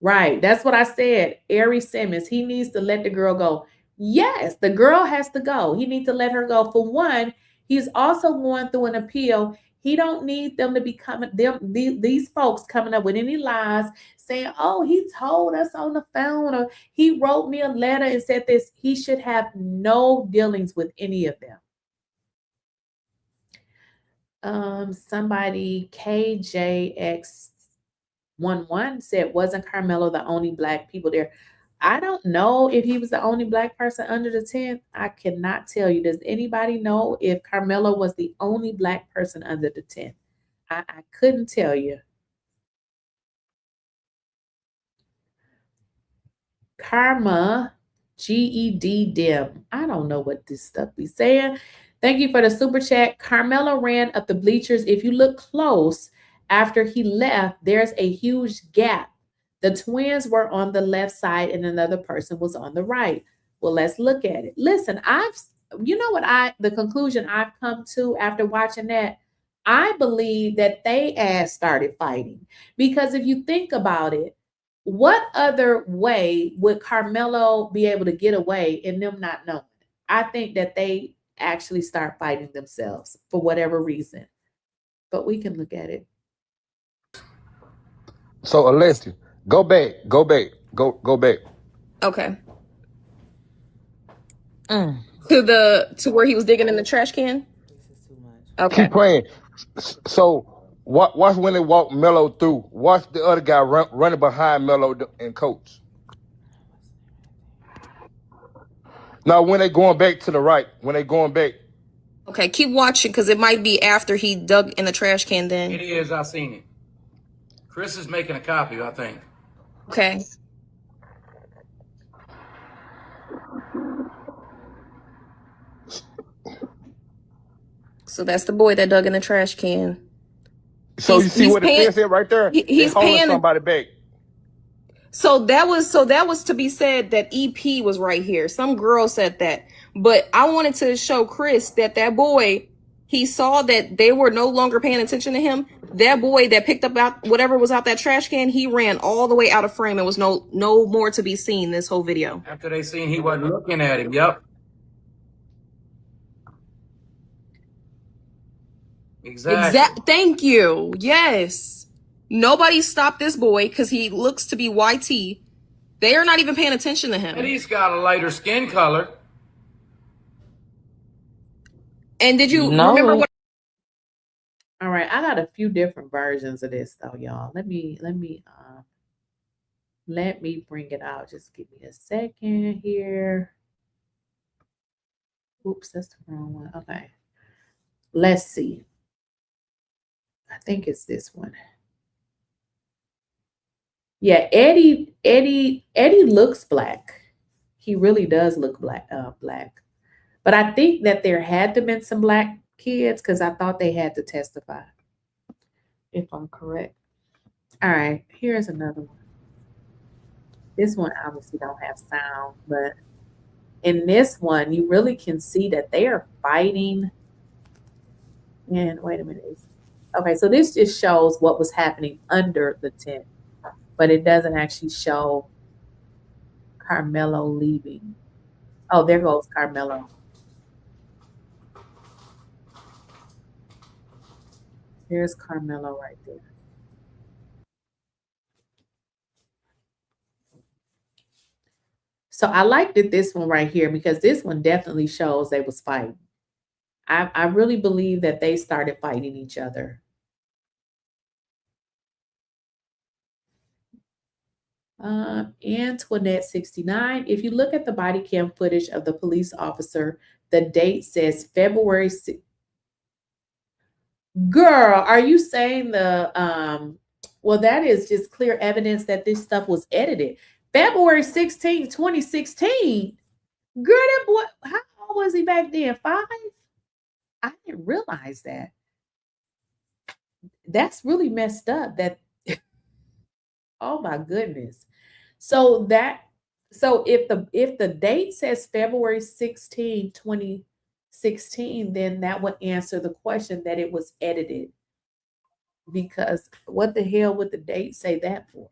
Right. That's what I said. 𝐸ZIMMONS, he needs to let the girl go. Yes, the girl has to go. He needs to let her go. For one, he's also going through an appeal. He don't need them to be coming, these folks coming up with any lies saying, oh, he told us on the phone or he wrote me a letter and said this. He should have no dealings with any of them. Somebody, KJX11 said, wasn't Karmelo the only black people there? I don't know if he was the only black person under the tent. I cannot tell you. Does anybody know if Karmelo was the only black person under the tent? I couldn't tell you. Karma, GED-DIM. I don't know what this stuff be saying. Thank you for the super chat. Karmelo ran up the bleachers. If you look close, after he left, there's a huge gap. The twins were on the left side and another person was on the right. Well, let's look at it. Listen, the conclusion I've come to after watching that, I believe that they started fighting. Because if you think about it, what other way would Karmelo be able to get away and them not knowing? I think that they actually start fighting themselves for whatever reason. But we can look at it. So, Alessia, go back. Okay. To where he was digging in the trash can? Okay. Keep playing. So, watch when they walk Melo through. Watch the other guy running behind Melo and Coach. Now, when they going back to the right, Okay, keep watching because it might be after he dug in the trash can then. It is. I seen it. Chris is making a copy, I think. Okay. So that's the boy that dug in the trash can. So you see what it says right there? He's paying somebody back. So that was to be said that EP was right here. Some girl said that. But I wanted to show Chris that boy, he saw that they were no longer paying attention to him. That boy that picked up whatever was out that trash can, he ran all the way out of frame and was no more to be seen this whole video. After they seen he wasn't looking at him, yep. Exactly. Thank you. Yes. Nobody stopped this boy because he looks to be YT. They are not even paying attention to him. And he's got a lighter skin color. And did you No. remember what? All right, I got a few different versions of this though, y'all. Let me bring it out. Just give me a second here. Oops, that's the wrong one. Okay. Let's see. I think it's this one. Yeah, Eddie looks black. He really does look black. But I think that there had to been some black kids because I thought they had to testify. If I'm correct. All right, here's another one. This one obviously don't have sound, but in this one, you really can see that they are fighting. And wait a minute. Okay, so this just shows what was happening under the tent, but it doesn't actually show Karmelo leaving. Oh, there goes Karmelo. There's Karmelo right there. So I liked it, this one right here, because this one definitely shows they was fighting. I really believe that they started fighting each other. Antoinette 69. If you look at the body cam footage of the police officer, the date says February 6th. Girl, are you saying well, that is just clear evidence that this stuff was edited. February 16th, 2016. Girl, that boy, how old was he back then? 5? I didn't realize that. That's really messed up. That oh my goodness. So if the date says February 16, 2016, then that would answer the question that it was edited. Because what the hell would the date say that for?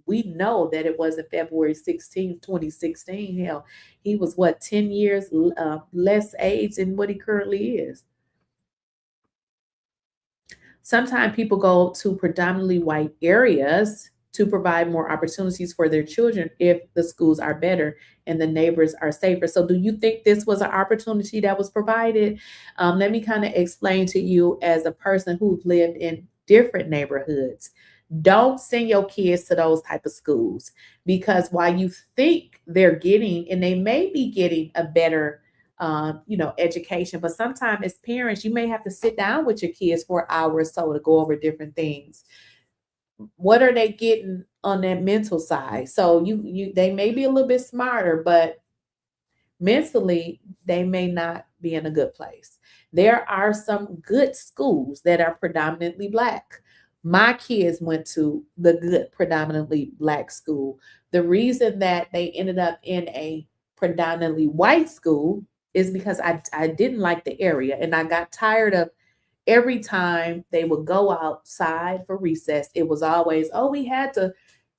We know that it wasn't February 16, 2016. Hell, he was 10 years less age than what he currently is. Sometimes people go to predominantly white areas to provide more opportunities for their children if the schools are better and the neighbors are safer. So do you think this was an opportunity that was provided? Let me kind of explain to you as a person who's lived in different neighborhoods. Don't send your kids to those type of schools, because while you think they're getting, and they may be getting a better education, but sometimes as parents, you may have to sit down with your kids for an hour or so to go over different things. What are they getting on that mental side? So they may be a little bit smarter, but mentally they may not be in a good place. There are some good schools that are predominantly Black. My kids went to the good predominantly Black school. The reason that they ended up in a predominantly white school is because I didn't like the area, and I got tired of every time they would go outside for recess, it was always, oh, we had to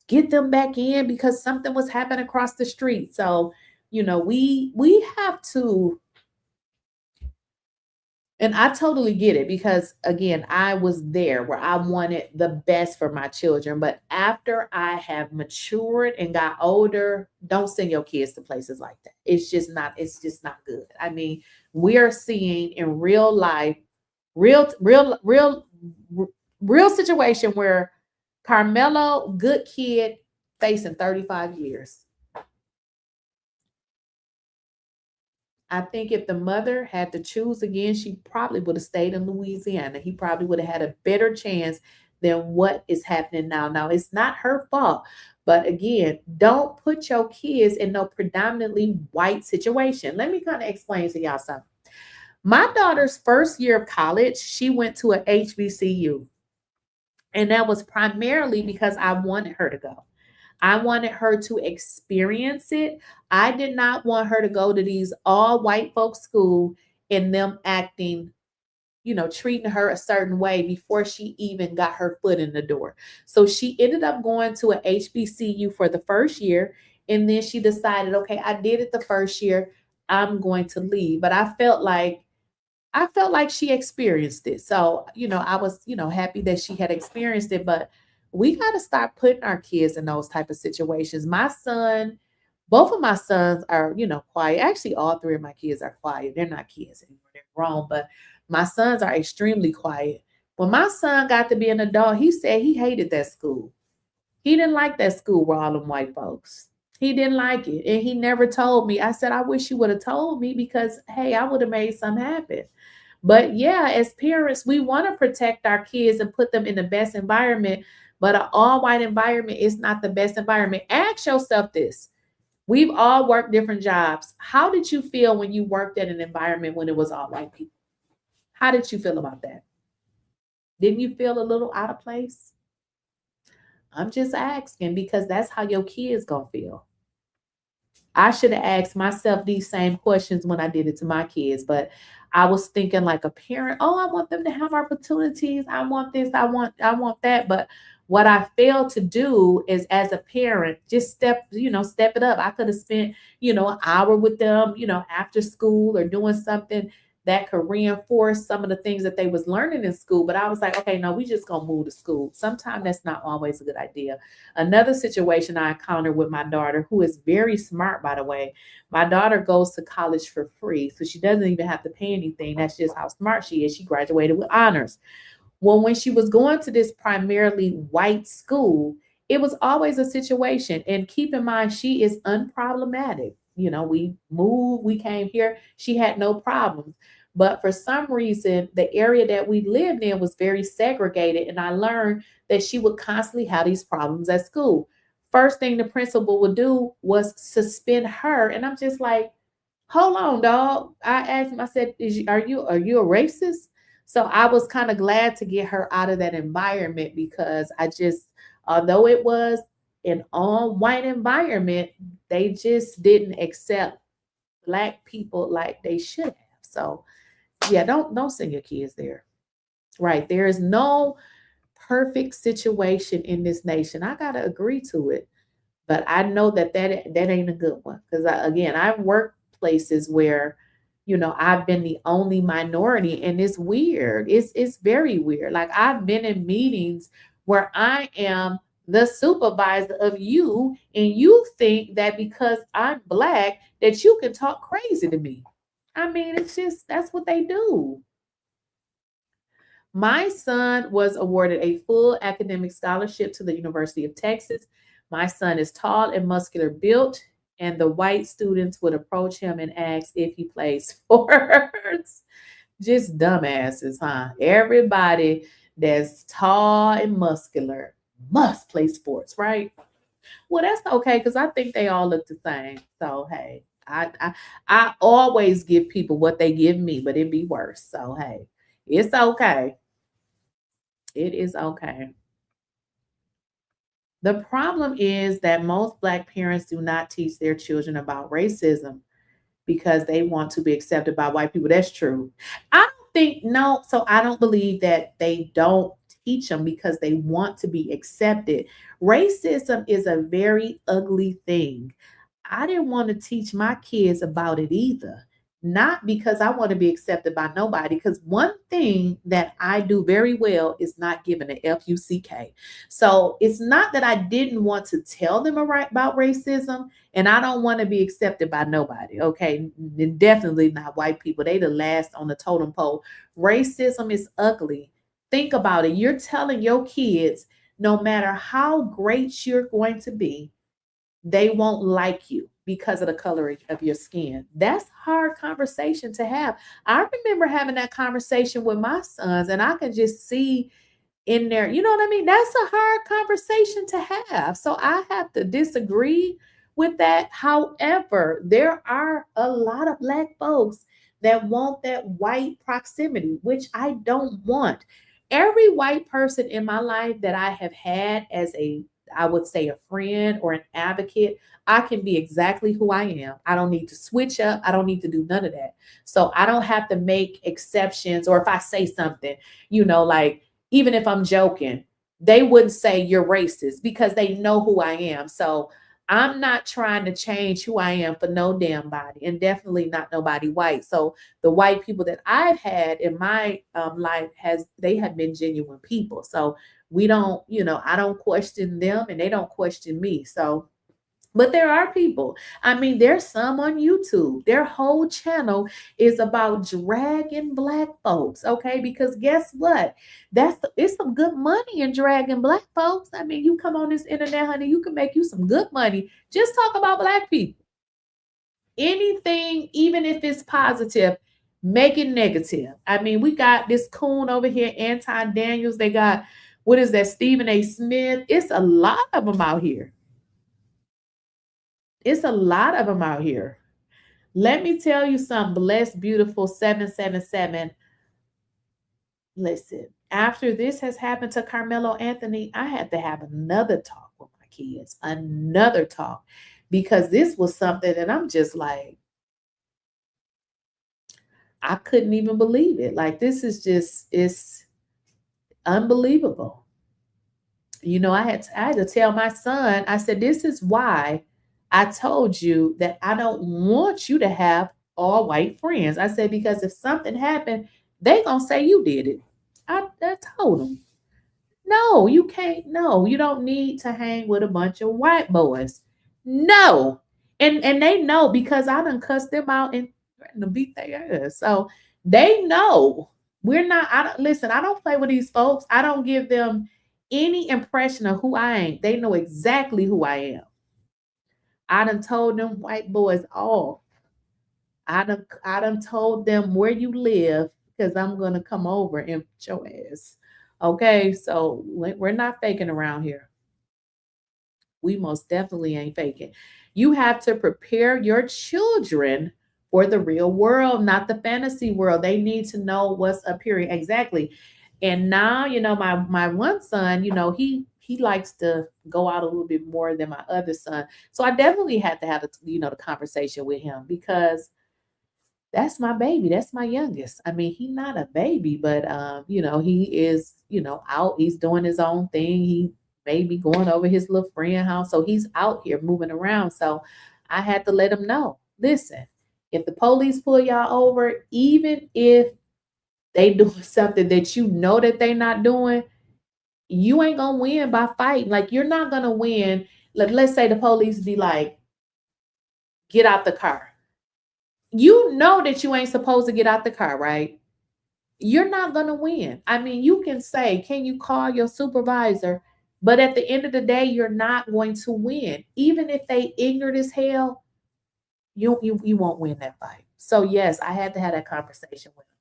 get them back in because something was happening across the street. So, we have to, and I totally get it, because again, I was there where I wanted the best for my children. But after I have matured and got older, don't send your kids to places like that. It's just not good. I mean, we are seeing in real life, real situation where Karmelo, good kid, facing 35 years. I think if the mother had to choose again, she probably would have stayed in Louisiana. He probably would have had a better chance than what is happening now. Now, it's not her fault, but again, don't put your kids in no predominantly white situation. Let me kind of explain to y'all something. My daughter's first year of college, she went to an HBCU. And that was primarily because I wanted her to go. I wanted her to experience it. I did not want her to go to these all white folks school and them acting, treating her a certain way before she even got her foot in the door. So she ended up going to an HBCU for the first year. And then she decided, okay, I did it the first year, I'm going to leave. But I felt like she experienced it. So, I was, happy that she had experienced it, but we got to stop putting our kids in those type of situations. Both of my sons are, quiet. Actually, all 3 of my kids are quiet. They're not kids anymore. They're wrong, but my sons are extremely quiet. When my son got to be an adult, he said he hated that school. He didn't like that school with all them white folks. He didn't like it. And he never told me. I said, I wish you would have told me because, hey, I would have made something happen. But yeah, as parents, we want to protect our kids and put them in the best environment. But an all white environment is not the best environment. Ask yourself this. We've all worked different jobs. How did you feel when you worked in an environment when it was all white people? How did you feel about that? Didn't you feel a little out of place? I'm just asking because that's how your kids gonna feel. I should have asked myself these same questions when I did it to my kids, but I was thinking like a parent, oh, I want them to have opportunities. I want this, I want that. But what I failed to do is as a parent, just step it up. I could have spent, an hour with them, after school or doing something that could reinforce some of the things that they was learning in school. But I was like, okay, no, we just gonna move to school. Sometimes that's not always a good idea. Another situation I encountered with my daughter, who is very smart, by the way. My daughter goes to college for free, so she doesn't even have to pay anything. That's just how smart she is. She graduated with honors. Well, when she was going to this primarily white school, it was always a situation. And keep in mind, she is unproblematic. We moved, we came here, she had no problems. But for some reason, the area that we lived in was very segregated. And I learned that she would constantly have these problems at school. First thing the principal would do was suspend her. And I'm just like, hold on, dog. I asked him, I said, are you a racist? So I was kind of glad to get her out of that environment because although it was an all-white environment, they just didn't accept Black people like they should have. So yeah, don't send your kids there. Right. There is no perfect situation in this nation. I gotta agree to it. But I know that ain't a good one. Because I've worked places where, I've been the only minority, and it's weird. It's very weird. Like I've been in meetings where I am the supervisor of you, and you think that because I'm Black that you can talk crazy to me. I mean, it's just that's what they do. My son was awarded a full academic scholarship to the University of Texas. My son is tall and muscular built, and the white students would approach him and ask if he plays sports. Just dumbasses, huh? Everybody that's tall and muscular must play sports, right? Well, that's okay because I think they all look the same. So hey, I always give people what they give me, but it'd be worse. So hey, it's okay. It is okay. The problem is that most Black parents do not teach their children about racism because they want to be accepted by white people. That's true. I don't believe that they don't teach them because they want to be accepted. Racism is a very ugly thing. I didn't want to teach my kids about it either. Not because I want to be accepted by nobody, because one thing that I do very well is not giving an F-U-C-K. So it's not that I didn't want to tell them about racism, and I don't want to be accepted by nobody, okay? Definitely not white people. They the last on the totem pole. Racism is ugly. Think about it. You're telling your kids, no matter how great you're going to be, they won't like you because of the color of your skin. That's a hard conversation to have. I remember having that conversation with my sons, and I can just see in there, you know what I mean? That's a hard conversation to have. So I have to disagree with that. However, there are a lot of Black folks that want that white proximity, which I don't want. Every white person in my life that I have had as I would say a friend or an advocate, I can be exactly who I am. I don't need to switch up. I don't need to do none of that. So I don't have to make exceptions, or if I say something, like even if I'm joking, they wouldn't say you're racist because they know who I am. So I'm not trying to change who I am for no damn body, and definitely not nobody white. So the white people that I've had in my life they have been genuine people. So we don't, I don't question them and they don't question me. So But there are people. I mean, there's some on YouTube. Their whole channel is about dragging black folks. Okay, because guess what? It's some good money in dragging black folks. I mean, you come on this internet, honey, you can make you some good money. Just talk about black people. Anything, even if it's positive, make it negative. I mean, we got this coon over here, Anton Daniels. They got, what is that, Stephen A. Smith. It's a lot of them out here. It's a lot of them out here. Let me tell you something, Blessed Beautiful 777. Listen, after this has happened to Karmelo Anthony, I had to have another talk with my kids, another talk, because this was something that I'm just like, I couldn't even believe it. Like, this is just, it's unbelievable. You know, I had to tell my son, I said, this is why I told you that I don't want you to have all white friends. I said, because if something happened, they gonna say you did it. I told them, no, you can't. No, you don't need to hang with a bunch of white boys. No. And they know, because I done cussed them out and threatened to beat their ass. So they know we're not, listen, I don't play with these folks. I don't give them any impression of who I ain't. They know exactly who I am. I done told them white boys off. I done told them where you live, because I'm gonna come over and put your ass. Okay, so we're not faking around here. We most definitely ain't faking. You have to prepare your children for the real world, not the fantasy world. They need to know what's up here. Exactly. And now, you know, my one son, you know, he likes to go out a little bit more than my other son. So I definitely had to have the conversation with him, because that's my baby. That's my youngest. I mean, he's not a baby, but he is, out. He's doing his own thing. He may be going over his little friend house. So he's out here moving around. So I had to let him know, listen, if the police pull y'all over, even if they doing something that you know that they not doing, you ain't gonna win by fighting. Like, you're not gonna win. Let's say the police be like, get out the car. You know that you ain't supposed to get out the car, right? You're not gonna win. I mean, you can say, can you call your supervisor? But at the end of the day, you're not going to win. Even if they ignorant as hell, you won't win that fight. So yes, I had to have that conversation with him.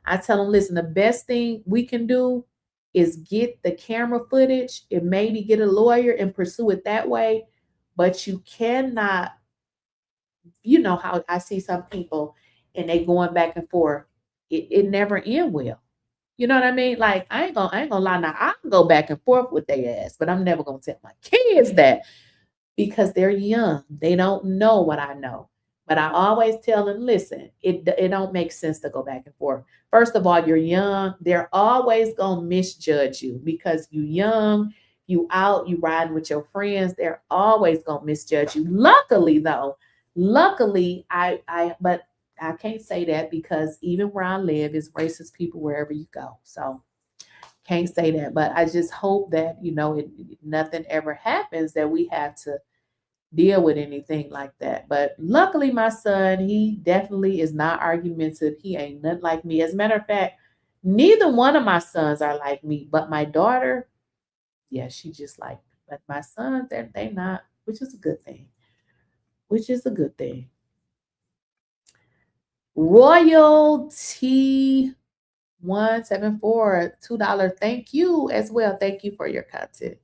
I tell him, listen, the best thing we can do is get the camera footage and maybe get a lawyer and pursue it that way. But you cannot, you know how I see some people and they going back and forth. It never end well. You know what I mean? Like, I ain't gonna lie now. I can go back and forth with their ass, but I'm never gonna tell my kids that, because they're young. They don't know what I know. But I always tell them, listen, it don't make sense to go back and forth. First of all, you're young. They're always going to misjudge you, because you young, you out, you riding with your friends. They're always going to misjudge you. Luckily, though, but I can't say that, because even where I live is racist people wherever you go. So can't say that. But I just hope that, nothing ever happens that we have to deal with anything like that. But luckily, my son, he definitely is not argumentative. He ain't nothing like me. As a matter of fact, neither one of my sons are like me. But my daughter, yeah, she just like me. But my sons, they not, which is a good thing. Which is a good thing. Royalty 174, $2. Thank you as well. Thank you for your content.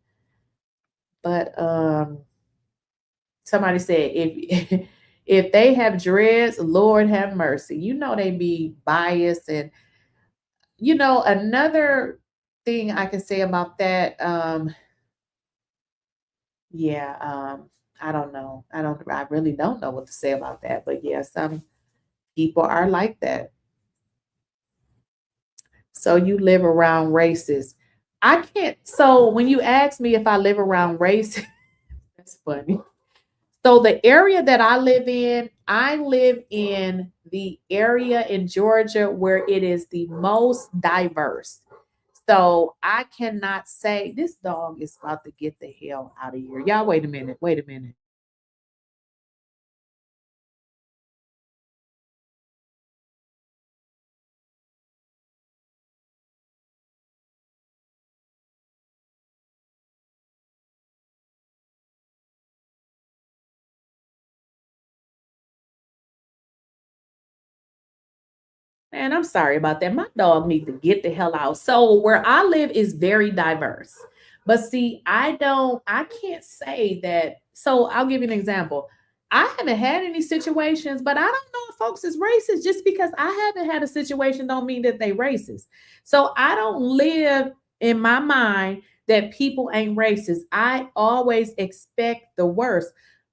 But somebody said, if they have dreads, Lord have mercy. You know they be biased. And another thing I can say about that, I don't know. I really don't know what to say about that. But yeah, some people are like that. So you live around races. I can't. So when you ask me if I live around race, that's funny. So the area that I live in the area in Georgia where it is the most diverse. So I cannot say, this dog is about to get the hell out of here. Y'all, wait a minute. Man, I'm sorry about that. My dog needs to get the hell out. So where I live is very diverse. But see, I can't say that. So I'll give you an example. I haven't had any situations, but I don't know if folks is racist. Just because I haven't had a situation don't mean that they racist. So I don't live in my mind that people ain't racist. I always expect the worst.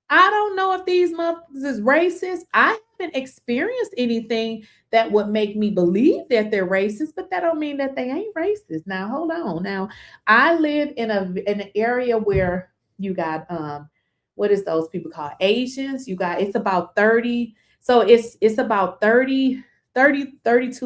I don't know if these motherfuckers is racist. I haven't experienced anything that would make me believe that they're racist, but that don't mean that they ain't racist. Now, hold on. Now, I live in an area where you got what is those people called? Asians. You got it's about 30. So it's about 32,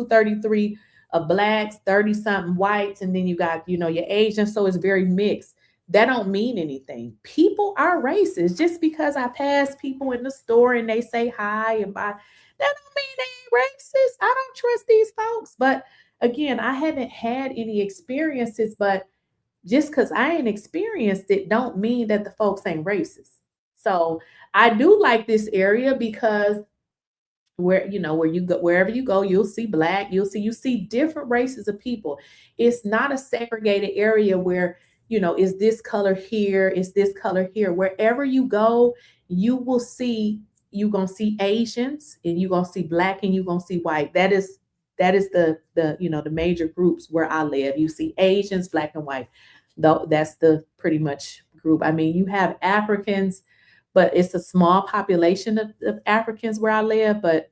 33 of blacks, 30 something whites, and then you got, your Asians. So it's very mixed. That don't mean anything. People are racist. Just because I pass people in the store and they say hi and bye, that don't mean they ain't racist. I don't trust these folks. But again, I haven't had any experiences, but just because I ain't experienced it don't mean that the folks ain't racist. So I do like this area because where you go, wherever you go, you'll see black, you see different races of people. It's not a segregated area where is this color here, is this color here. Wherever you go, you're gonna see Asians, and you're gonna see black, and you're gonna see white. That is the major groups where I live. You see Asians, black, and white. Though that's the pretty much group. I mean, you have Africans, but it's a small population of Africans where I live. But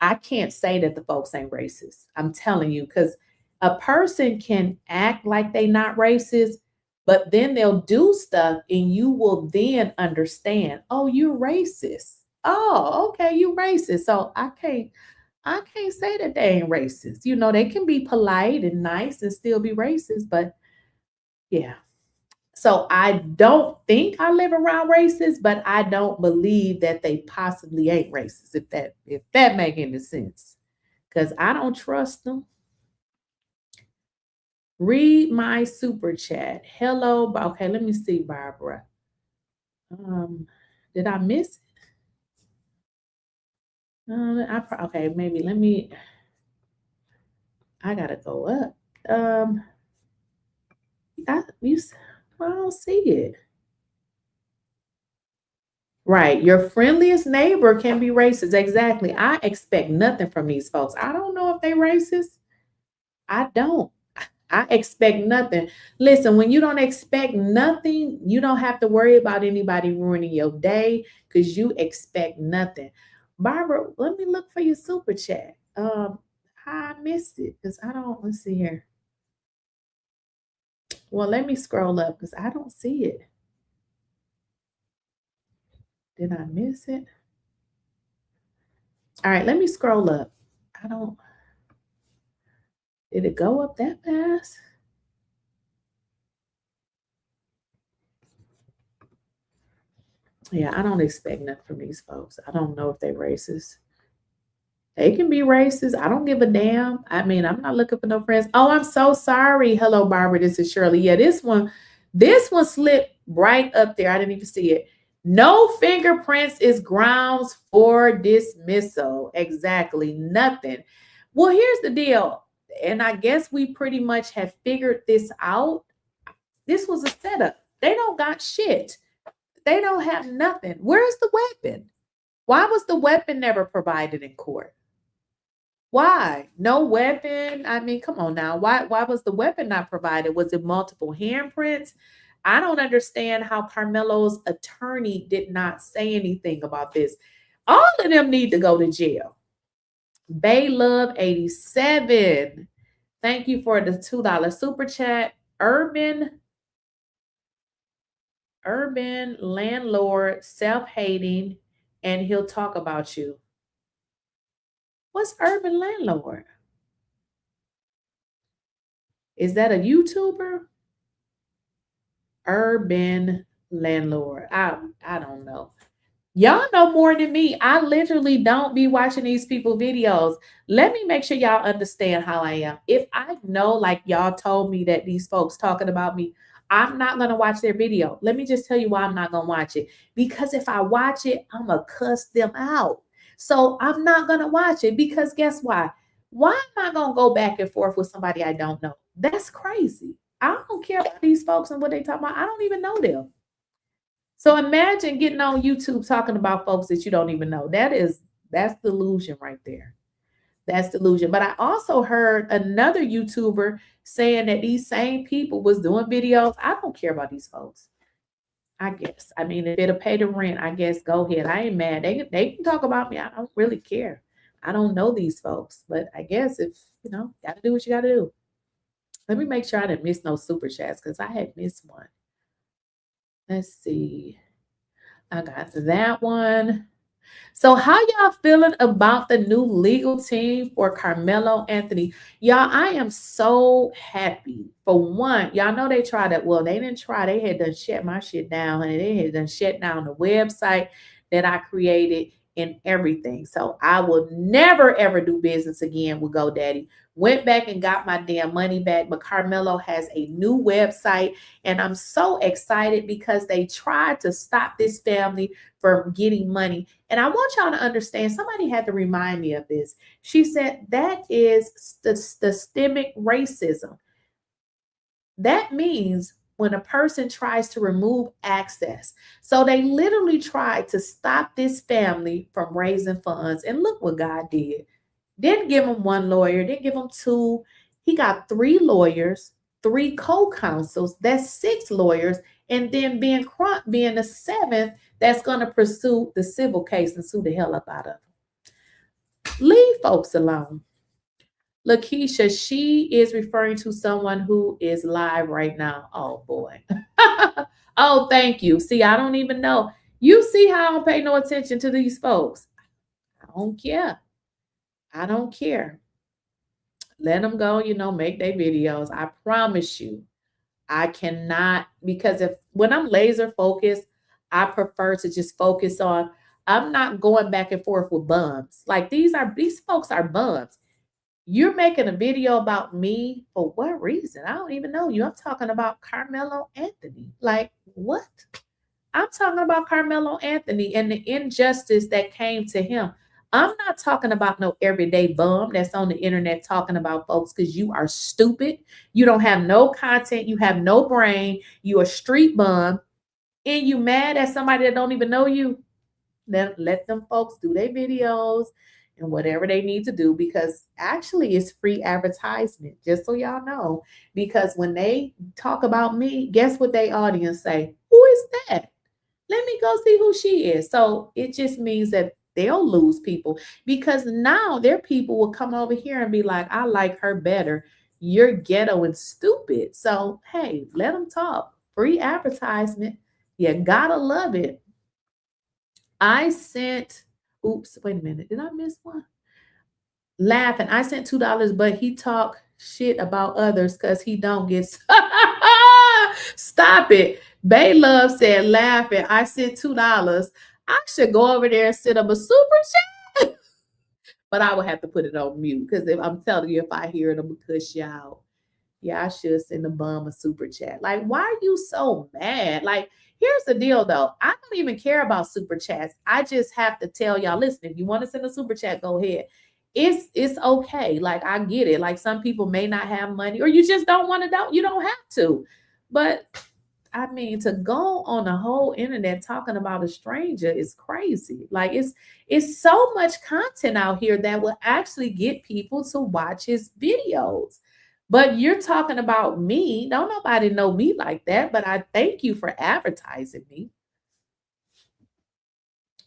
I can't say that the folks ain't racist. I'm telling you, because a person can act like they not racist, but then they'll do stuff and you will then understand, oh, you're racist. Oh, okay, you racist. So I can't say that they ain't racist. They can be polite and nice and still be racist, but yeah. So I don't think I live around racists, but I don't believe that they possibly ain't racist, if that make any sense. Because I don't trust them. Read my super chat. Hello. Okay, let me see, Barbara. Did I miss it? Okay, maybe let me. I gotta go up. I don't see it. Right. Your friendliest neighbor can be racist. Exactly. I expect nothing from these folks. I don't know if they racist. I don't. I expect nothing. Listen, when you don't expect nothing, you don't have to worry about anybody ruining your day because you expect nothing. Barbara, let me look for your super chat. I missed it because let's see here. Well, let me scroll up because I don't see it. Did I miss it? All right, let me scroll up. Did it go up that fast? Yeah, I don't expect nothing from these folks. I don't know if they're racist. They can be racist. I don't give a damn. I mean, I'm not looking for no friends. Oh, I'm so sorry. Hello, Barbara. This is Shirley. Yeah, this one slipped right up there. I didn't even see it. No fingerprints is grounds for dismissal. Exactly. Nothing. Well, here's the deal. And I guess we pretty much have figured this out. This was a setup. They don't got shit. They don't have nothing. Where's the weapon? Why was the weapon never provided in court? Why? No weapon? I mean, come on now. Why was the weapon not provided? Was it multiple handprints? I don't understand how Karmelo's attorney did not say anything about this. All of them need to go to jail. Bay Love 87. Thank you for the $2 super chat. Urban landlord, self-hating, and he'll talk about you. What's urban landlord? Is that a YouTuber? Urban landlord. I don't know. Y'all know more than me. I literally don't be watching these people videos. Let me make sure y'all understand how I am. If I know, like y'all told me that these folks talking about me, I'm not going to watch their video. Let me just tell you why I'm not going to watch it. Because if I watch it, I'm going to cuss them out. So I'm not going to watch it because guess why? Why am I going to go back and forth with somebody I don't know? That's crazy. I don't care about these folks and what they talk about. I don't even know them. So imagine getting on YouTube talking about folks that you don't even know. That's delusion right there. That's delusion. But I also heard another YouTuber saying that these same people was doing videos. I don't care about these folks. I guess. I mean, if it'll pay the rent, I guess go ahead. I ain't mad. They can talk about me. I don't really care. I don't know these folks. But I guess if, gotta do what you gotta do. Let me make sure I didn't miss no super chats because I had missed one. Let's see. I got that one. So how y'all feeling about the new legal team for Karmelo Anthony? Y'all, I am so happy. For one, y'all know they tried it. Well, they didn't try. They had done shut my shit down. And they had done shut down the website that I created and everything. So I will never, ever do business again with GoDaddy. Went back and got my damn money back. But Karmelo has a new website. And I'm so excited because they tried to stop this family from getting money. And I want y'all to understand, somebody had to remind me of this. She said that is systemic racism. That means when a person tries to remove access. So they literally tried to stop this family from raising funds. And look what God did. Didn't give him one lawyer, didn't give him two. He got 3 lawyers, 3 co-counsels. That's 6 lawyers. And then Ben Crump being the 7th that's going to pursue the civil case and sue the hell up out of them. Leave folks alone. Lakeysha, she is referring to someone who is live right now. Oh, boy. Oh, thank you. See, I don't even know. You see how I don't pay no attention to these folks. I don't care. I don't care. Let them go, make their videos. I promise you. I cannot, because when I'm laser focused, I prefer to just focus on, I'm not going back and forth with bums. Like these folks are bums. You're making a video about me for what reason? I don't even know you. I'm talking about Karmelo Anthony. Like what? I'm talking about Karmelo Anthony and the injustice that came to him. I'm not talking about no everyday bum that's on the internet talking about folks because you are stupid. You don't have no content. You have no brain. You a street bum. And you mad at somebody that don't even know you. Then let them folks do their videos and whatever they need to do, because actually it's free advertisement, just so y'all know. Because when they talk about me, guess what they audience say? Who is that? Let me go see who she is. So it just means that they'll lose people, because now their people will come over here and be like, I like her better. You're ghetto and stupid. So, hey, let them talk. Free advertisement. You gotta love it. I sent, oops, wait a minute. Did I miss one? Laughing. I sent $2, but he talk shit about others because he don't get. Stop it. Bay Love said, laughing. I sent $2. I should go over there and set up a super chat. But I would have to put it on mute, because if I'm telling you, if I hear it, I'm going to cuss you out. Yeah, I should send a bum a super chat. Like, why are you so mad? Like, here's the deal, though. I don't even care about super chats. I just have to tell y'all, listen, if you want to send a super chat, go ahead. It's okay. Like, I get it. Like, some people may not have money, or you just don't want to, you don't have to. But I mean, to go on the whole internet talking about a stranger is crazy. Like, it's so much content out here that will actually get people to watch his videos. But you're talking about me. Don't nobody know me like that, but I thank you for advertising me.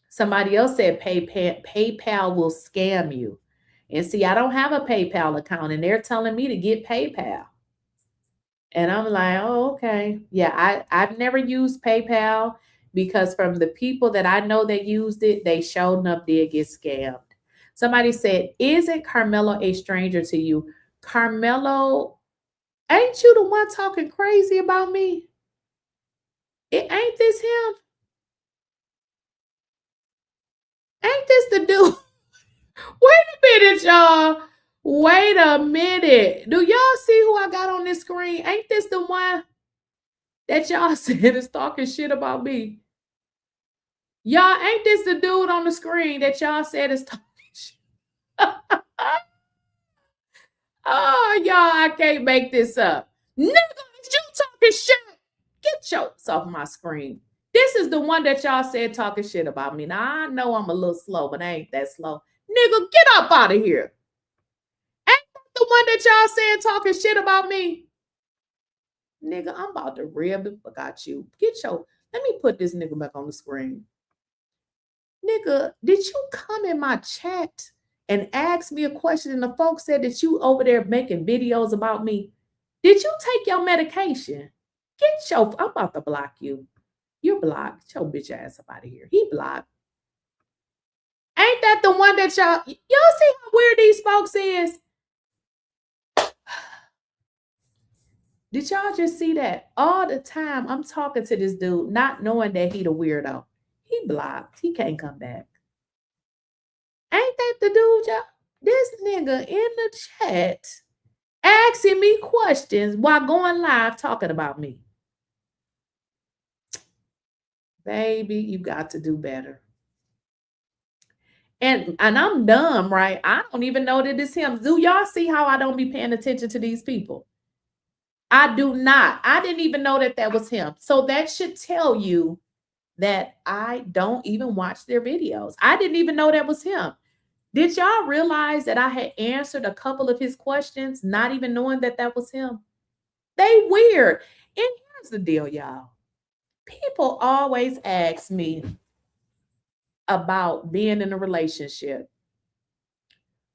Somebody else said PayPal will scam you. And see, I don't have a PayPal account, and they're telling me to get PayPal. And I'm like, oh, okay. Yeah, I've never used PayPal, because from the people that I know that used it, they showed up did get scammed. Somebody said, isn't Karmelo a stranger to you? Karmelo, ain't you the one talking crazy about me? Ain't this him? Ain't this the dude? Wait a minute, y'all. Wait a minute. Do y'all see who I got on this screen? Ain't this the one that y'all said is talking shit about me? Y'all, ain't this the dude on the screen that y'all said is talking shit? Oh, y'all, I can't make this up. Nigga, you talking shit. Get your off my screen. This is the one that y'all said talking shit about me. Now, I know I'm a little slow, but I ain't that slow. Nigga, get up out of here. Ain't that the one that y'all said talking shit about me? Nigga, I'm about to rib it, but got you. Let me put this nigga back on the screen. Nigga, did you come in my chat and ask me a question and the folks said that you over there making videos about me? Did you take your medication? I'm about to block you. You're blocked. Get your bitch ass up out of here. He blocked. Ain't that the one that y'all see how weird these folks is? Did y'all just see that? All the time I'm talking to this dude, not knowing that he the weirdo. He blocked. He can't come back. Ain't that the dude, y'all? This nigga in the chat asking me questions while going live talking about me. Baby, you got to do better. And I'm dumb, right? I don't even know that it's him. Do y'all see how I don't be paying attention to these people? I do not. I didn't even know that was him. So that should tell you that I don't even watch their videos. I didn't even know that was him. Did y'all realize that I had answered a couple of his questions, not even knowing that was him? They weird. And here's the deal, y'all. People always ask me about being in a relationship.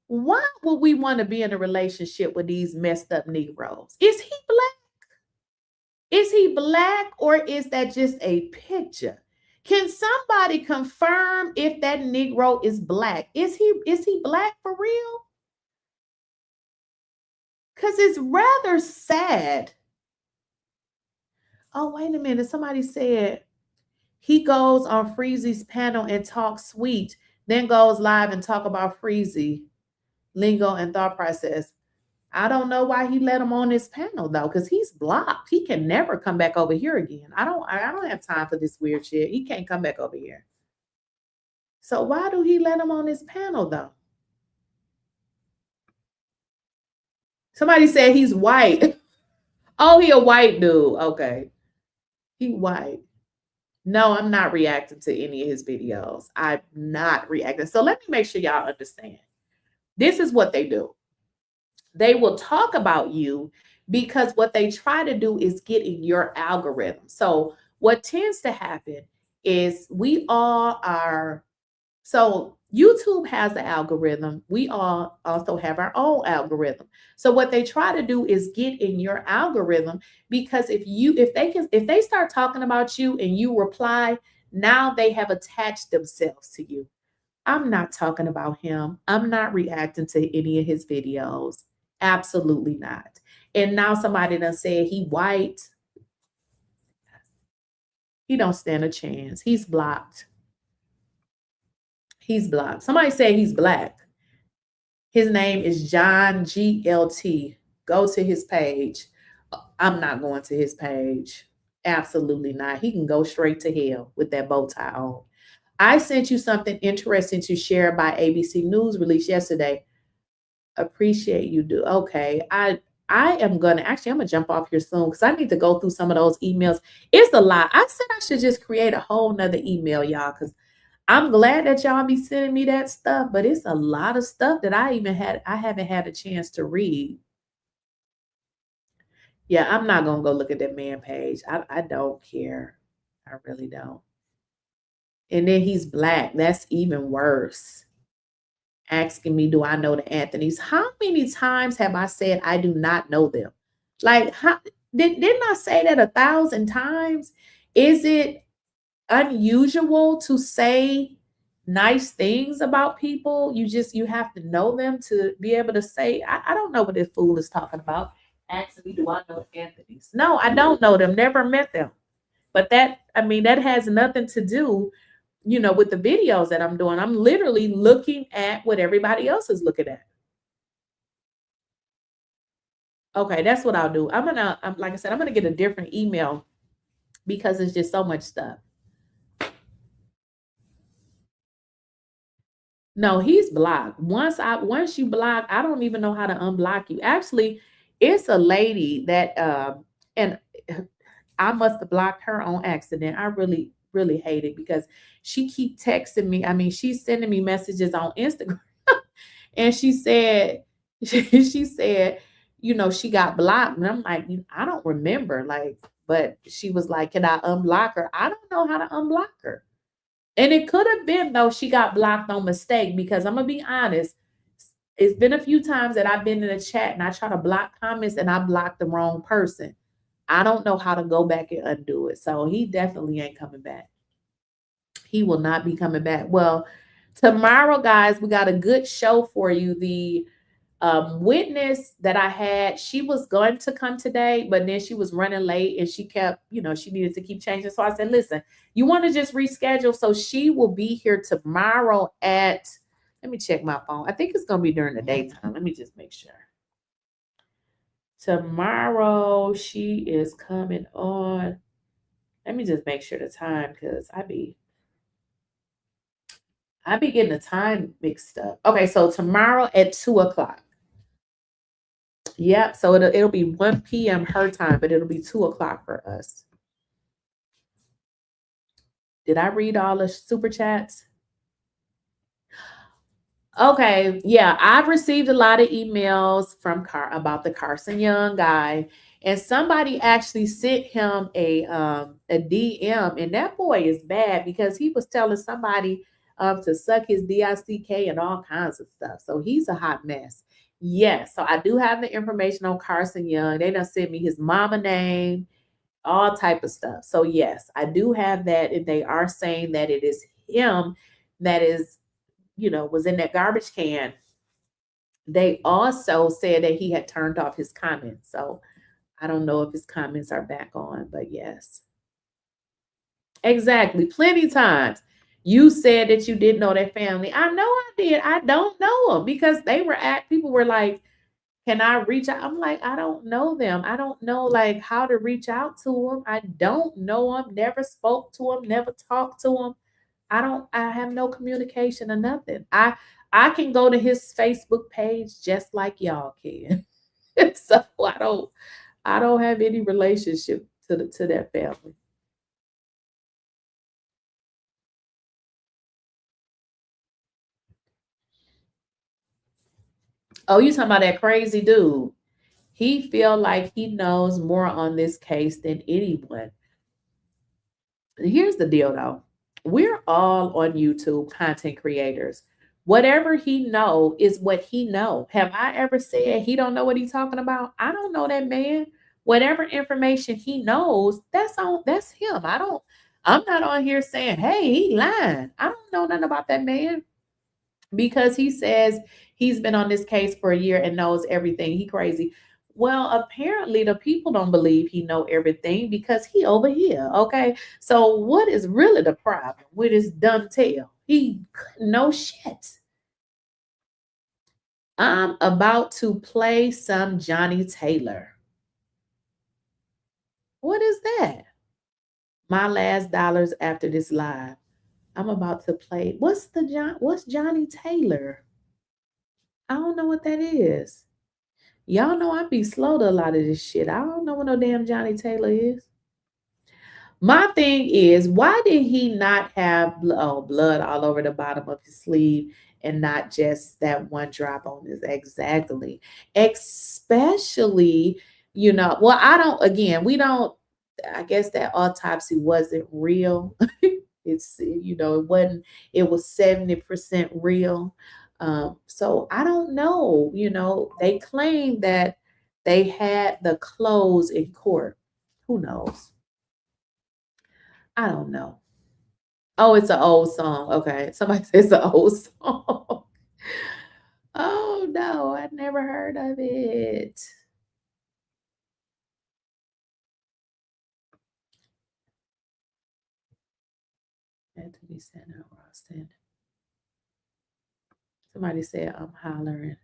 Why would we want to be in a relationship with these messed up Negroes? Is he black? Is he black, or is that just a picture? Can somebody confirm if that Negro is black? Is he black for real? Because it's rather sad. Oh, wait a minute. Somebody said he goes on 𝐟𝐸ZZ's panel and talks sweet, then goes live and talk about 𝐟𝐸ZZ lingo and thought process. I don't know why he let him on his panel though, because he's blocked. He can never come back over here again. I don't have time for this weird shit. He can't come back over here. So why do he let him on his panel though? Somebody said he's white. Oh, he a white dude. Okay. He white. No, I'm not reacting to any of his videos. I'm not reacting. So let me make sure y'all understand. This is what they do. They will talk about you because what they try to do is get in your algorithm. So what tends to happen is we all are, so YouTube has the algorithm. We all also have our own algorithm. So what they try to do is get in your algorithm, because if they start talking about you and you reply, now they have attached themselves to you. I'm not talking about him. I'm not reacting to any of his videos. Absolutely not. And now somebody done said he white. He don't stand a chance. He's blocked. He's blocked. Somebody said he's black. His name is John GLT. Go to his page. I'm not going to his page. Absolutely not. He can go straight to hell with that bow tie on. I sent you something interesting to share by ABC News released yesterday. Appreciate you do. Okay. I am going to, actually, I'm going to jump off here soon because I need to go through some of those emails. It's a lot. I said I should just create a whole nother email, y'all, because I'm glad that y'all be sending me that stuff, but it's a lot of stuff that I haven't had a chance to read. Yeah, I'm not going to go look at that man page. I don't care. I really don't. And then he's black. That's even worse. Asking me, do I know the Anthonys? How many times have I said I do not know them? Like, didn't I say that 1,000 times? Is it unusual to say nice things about people? You have to know them to be able to say, I don't know what this fool is talking about. Asking me, do I know the Anthonys? No, I don't know them. Never met them. But that has nothing to do, with the videos that I'm doing. I'm literally looking at what everybody else is looking at. Okay, that's what I'll do. Like I said, I'm gonna get a different email because it's just so much stuff. No, he's blocked. Once you block, I don't even know how to unblock you. Actually, it's a lady that and I must have blocked her on accident. I really, really hate it because she keep texting me. I mean, she's sending me messages on Instagram, and she said, she said, you know, she got blocked, and I'm like, I don't remember, like, but she was like, can I unblock her? I don't know how to unblock her. And it could have been, though, she got blocked on mistake because I'm going to be honest. It's been a few times that I've been in a chat and I try to block comments and I blocked the wrong person. I don't know how to go back and undo it. So he definitely ain't coming back. He will not be coming back. Well, tomorrow, guys, we got a good show for you. The witness that I had, she was going to come today, but then she was running late and she kept, you know, she needed to keep changing. So I said, listen, you want to just reschedule? So she will be here tomorrow at, let me check my phone. I think it's going to be during the daytime. Let me just make sure. Tomorrow she is coming on. Let me just make sure the time because I be getting the time mixed up. Okay, so tomorrow at 2:00. Yep. So it'll be 1 p.m. her time, but it'll be 2:00 for us. Did I read all the super chats? Okay. Yeah, I've received a lot of emails from about the Carson Young guy, and somebody actually sent him a DM, and that boy is bad because he was telling somebody to suck his dick and all kinds of stuff. So he's a hot mess. Yes, so I do have the information on Carson Young. They done sent me his mama name, all type of stuff. So yes, I do have that, and they are saying that it is him that is, you know, was in that garbage can. They also said that he had turned off his comments. So I don't know if his comments are back on, but yes. Exactly. Plenty times. You said that you didn't know that family. I know I did. I don't know them because people were like, can I reach out? I'm like, I don't know them. I don't know like how to reach out to them. I don't know them. Never spoke to them. Never talked to them. I have no communication or nothing. I can go to his Facebook page just like y'all can. So I don't have any relationship to that family. Oh, you talking about that crazy dude? He feel like he knows more on this case than anyone. Here's the deal, though. We're all on YouTube content creators. Whatever he know is what he know. Have I ever said he don't know what he's talking about? I don't know that man. Whatever information he knows, that's him. I'm not on here saying, hey, he lying. I don't know nothing about that man because he says he's been on this case for a year and knows everything. He crazy. Well, apparently the people don't believe he know everything because he over here. Okay. So what is really the problem with his dumb tail? He couldn't know shit. I'm about to play some Johnny Taylor. What is that? My last dollars after this live. I'm about to play. What's Johnny Taylor? I don't know what that is. Y'all know I be slow to a lot of this shit. I don't know what no damn Johnny Taylor is. My thing is, why did he not have blood all over the bottom of his sleeve and not just that one drop on his? Exactly. Especially, we don't, I guess that autopsy wasn't real. It was 70% real. So I don't know, they claim that they had the clothes in court. Who knows? I don't know. Oh, it's an old song. Okay. Somebody says it's an old song. Oh no, I'd never heard of it. Anthony Santa Austin. Somebody said I'm hollering.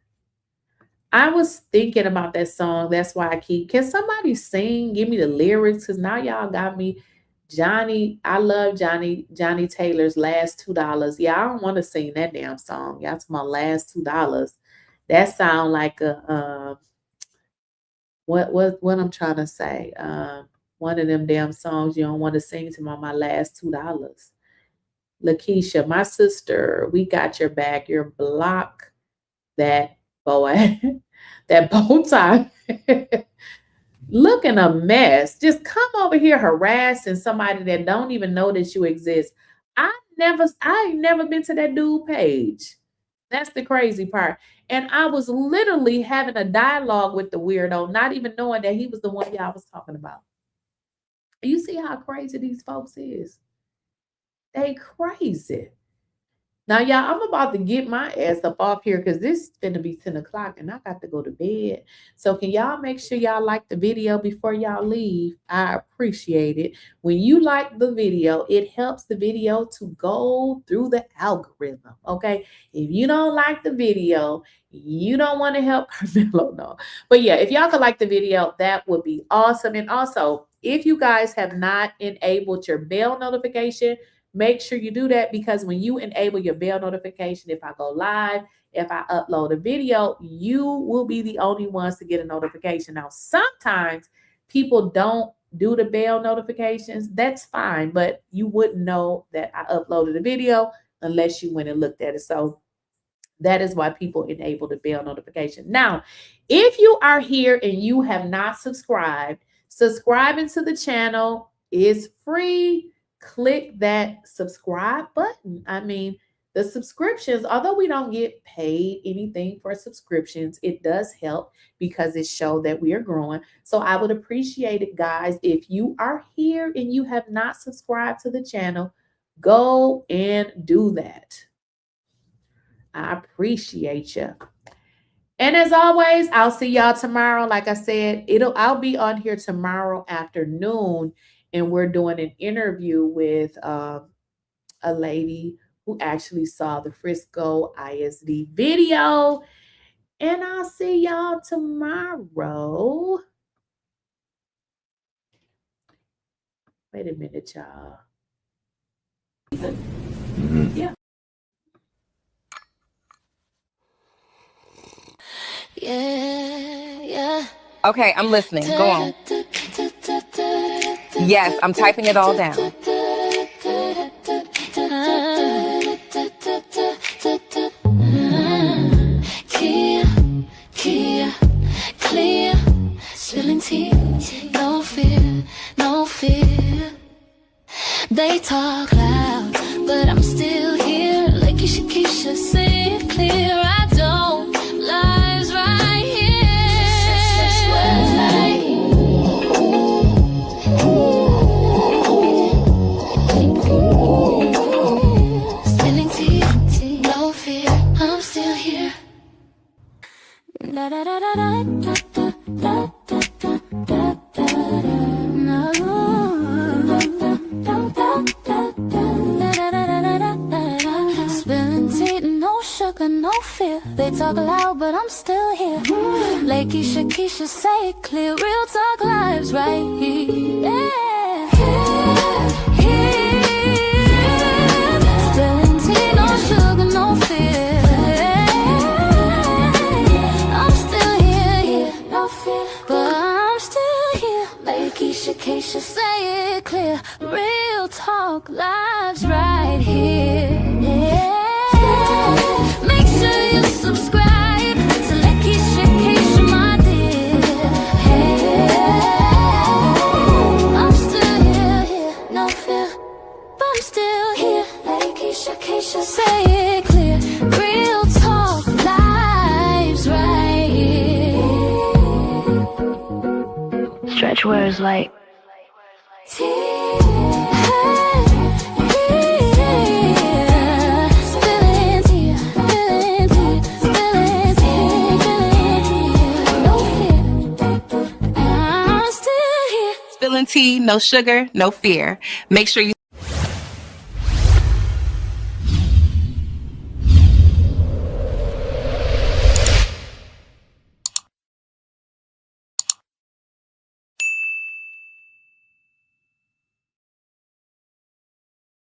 I was thinking about that song. That's why can somebody sing? Give me the lyrics, because now y'all got me Johnny, I love Johnny Taylor's Last $2. Yeah, I don't want to sing that damn song. Y'all to my last $2. That sound like a what I'm trying to say. One of them damn songs you don't want to sing to my last $2. Lakeysha, my sister, we got your back. Your block that boy, that bow tie. Looking a mess. Just come over here harassing somebody that don't even know that you exist. I ain't never been to that dude page. That's the crazy part. And I was literally having a dialogue with the weirdo, not even knowing that he was the one y'all was talking about. You see how crazy these folks is? They crazy. Now, y'all, I'm about to get my ass up off here because this is going to be 10 o'clock and I got to go to bed. So can y'all make sure y'all like the video before y'all leave? I appreciate it. When you like the video, it helps the video to go through the algorithm, okay? If you don't like the video, you don't want to help Karmelo, no. But yeah, if y'all could like the video, that would be awesome. And also, if you guys have not enabled your bell notification, make sure you do that, because when you enable your bell notification, if I go live, if I upload a video, you will be the only ones to get a notification. Now, sometimes people don't do the bell notifications. That's fine, but you wouldn't know that I uploaded a video unless you went and looked at it. So that is why people enable the bell notification. Now, if you are here and you have not subscribed, subscribing to the channel is free. Click that subscribe button. I mean, the subscriptions, although we don't get paid anything for subscriptions, it does help because it shows that we are growing. So I would appreciate it, guys. If you are here and you have not subscribed to the channel, go and do that. I appreciate you. And as always, I'll see y'all tomorrow. Like I said, I'll be on here tomorrow afternoon. And we're doing an interview with a lady who actually saw the Frisco ISD video. And I'll see y'all tomorrow. Wait a minute, y'all. Yeah. Yeah. Okay, I'm listening. Go on. Yes, I'm typing it all down. Clear, spilling tea, no fear. They talk loud, but I'm still here. Lakeysha Keysha, say it clear. I don't lies right here. Spilling tea, no fear. I'm still here. Da da da da da da da da da da da. Spilling tea, no sugar, no fear. They talk loud, but I'm still here. Lakeysha Keysha, say it clear. Real talk lives right here. Spilling tea, no sugar, no fear. I'm still here, no fear, but I'm still here. Lakeysha Keysha, say it clear. Real talk lives right here. Make sure you subscribe to Lakeysha Keysha, my dear. I'm still here, no fear, but I'm still here. Lakeysha Keysha, say it clear. Real talk lives right here. Stretch words like Spilling tea, no sugar, no fear. Make sure you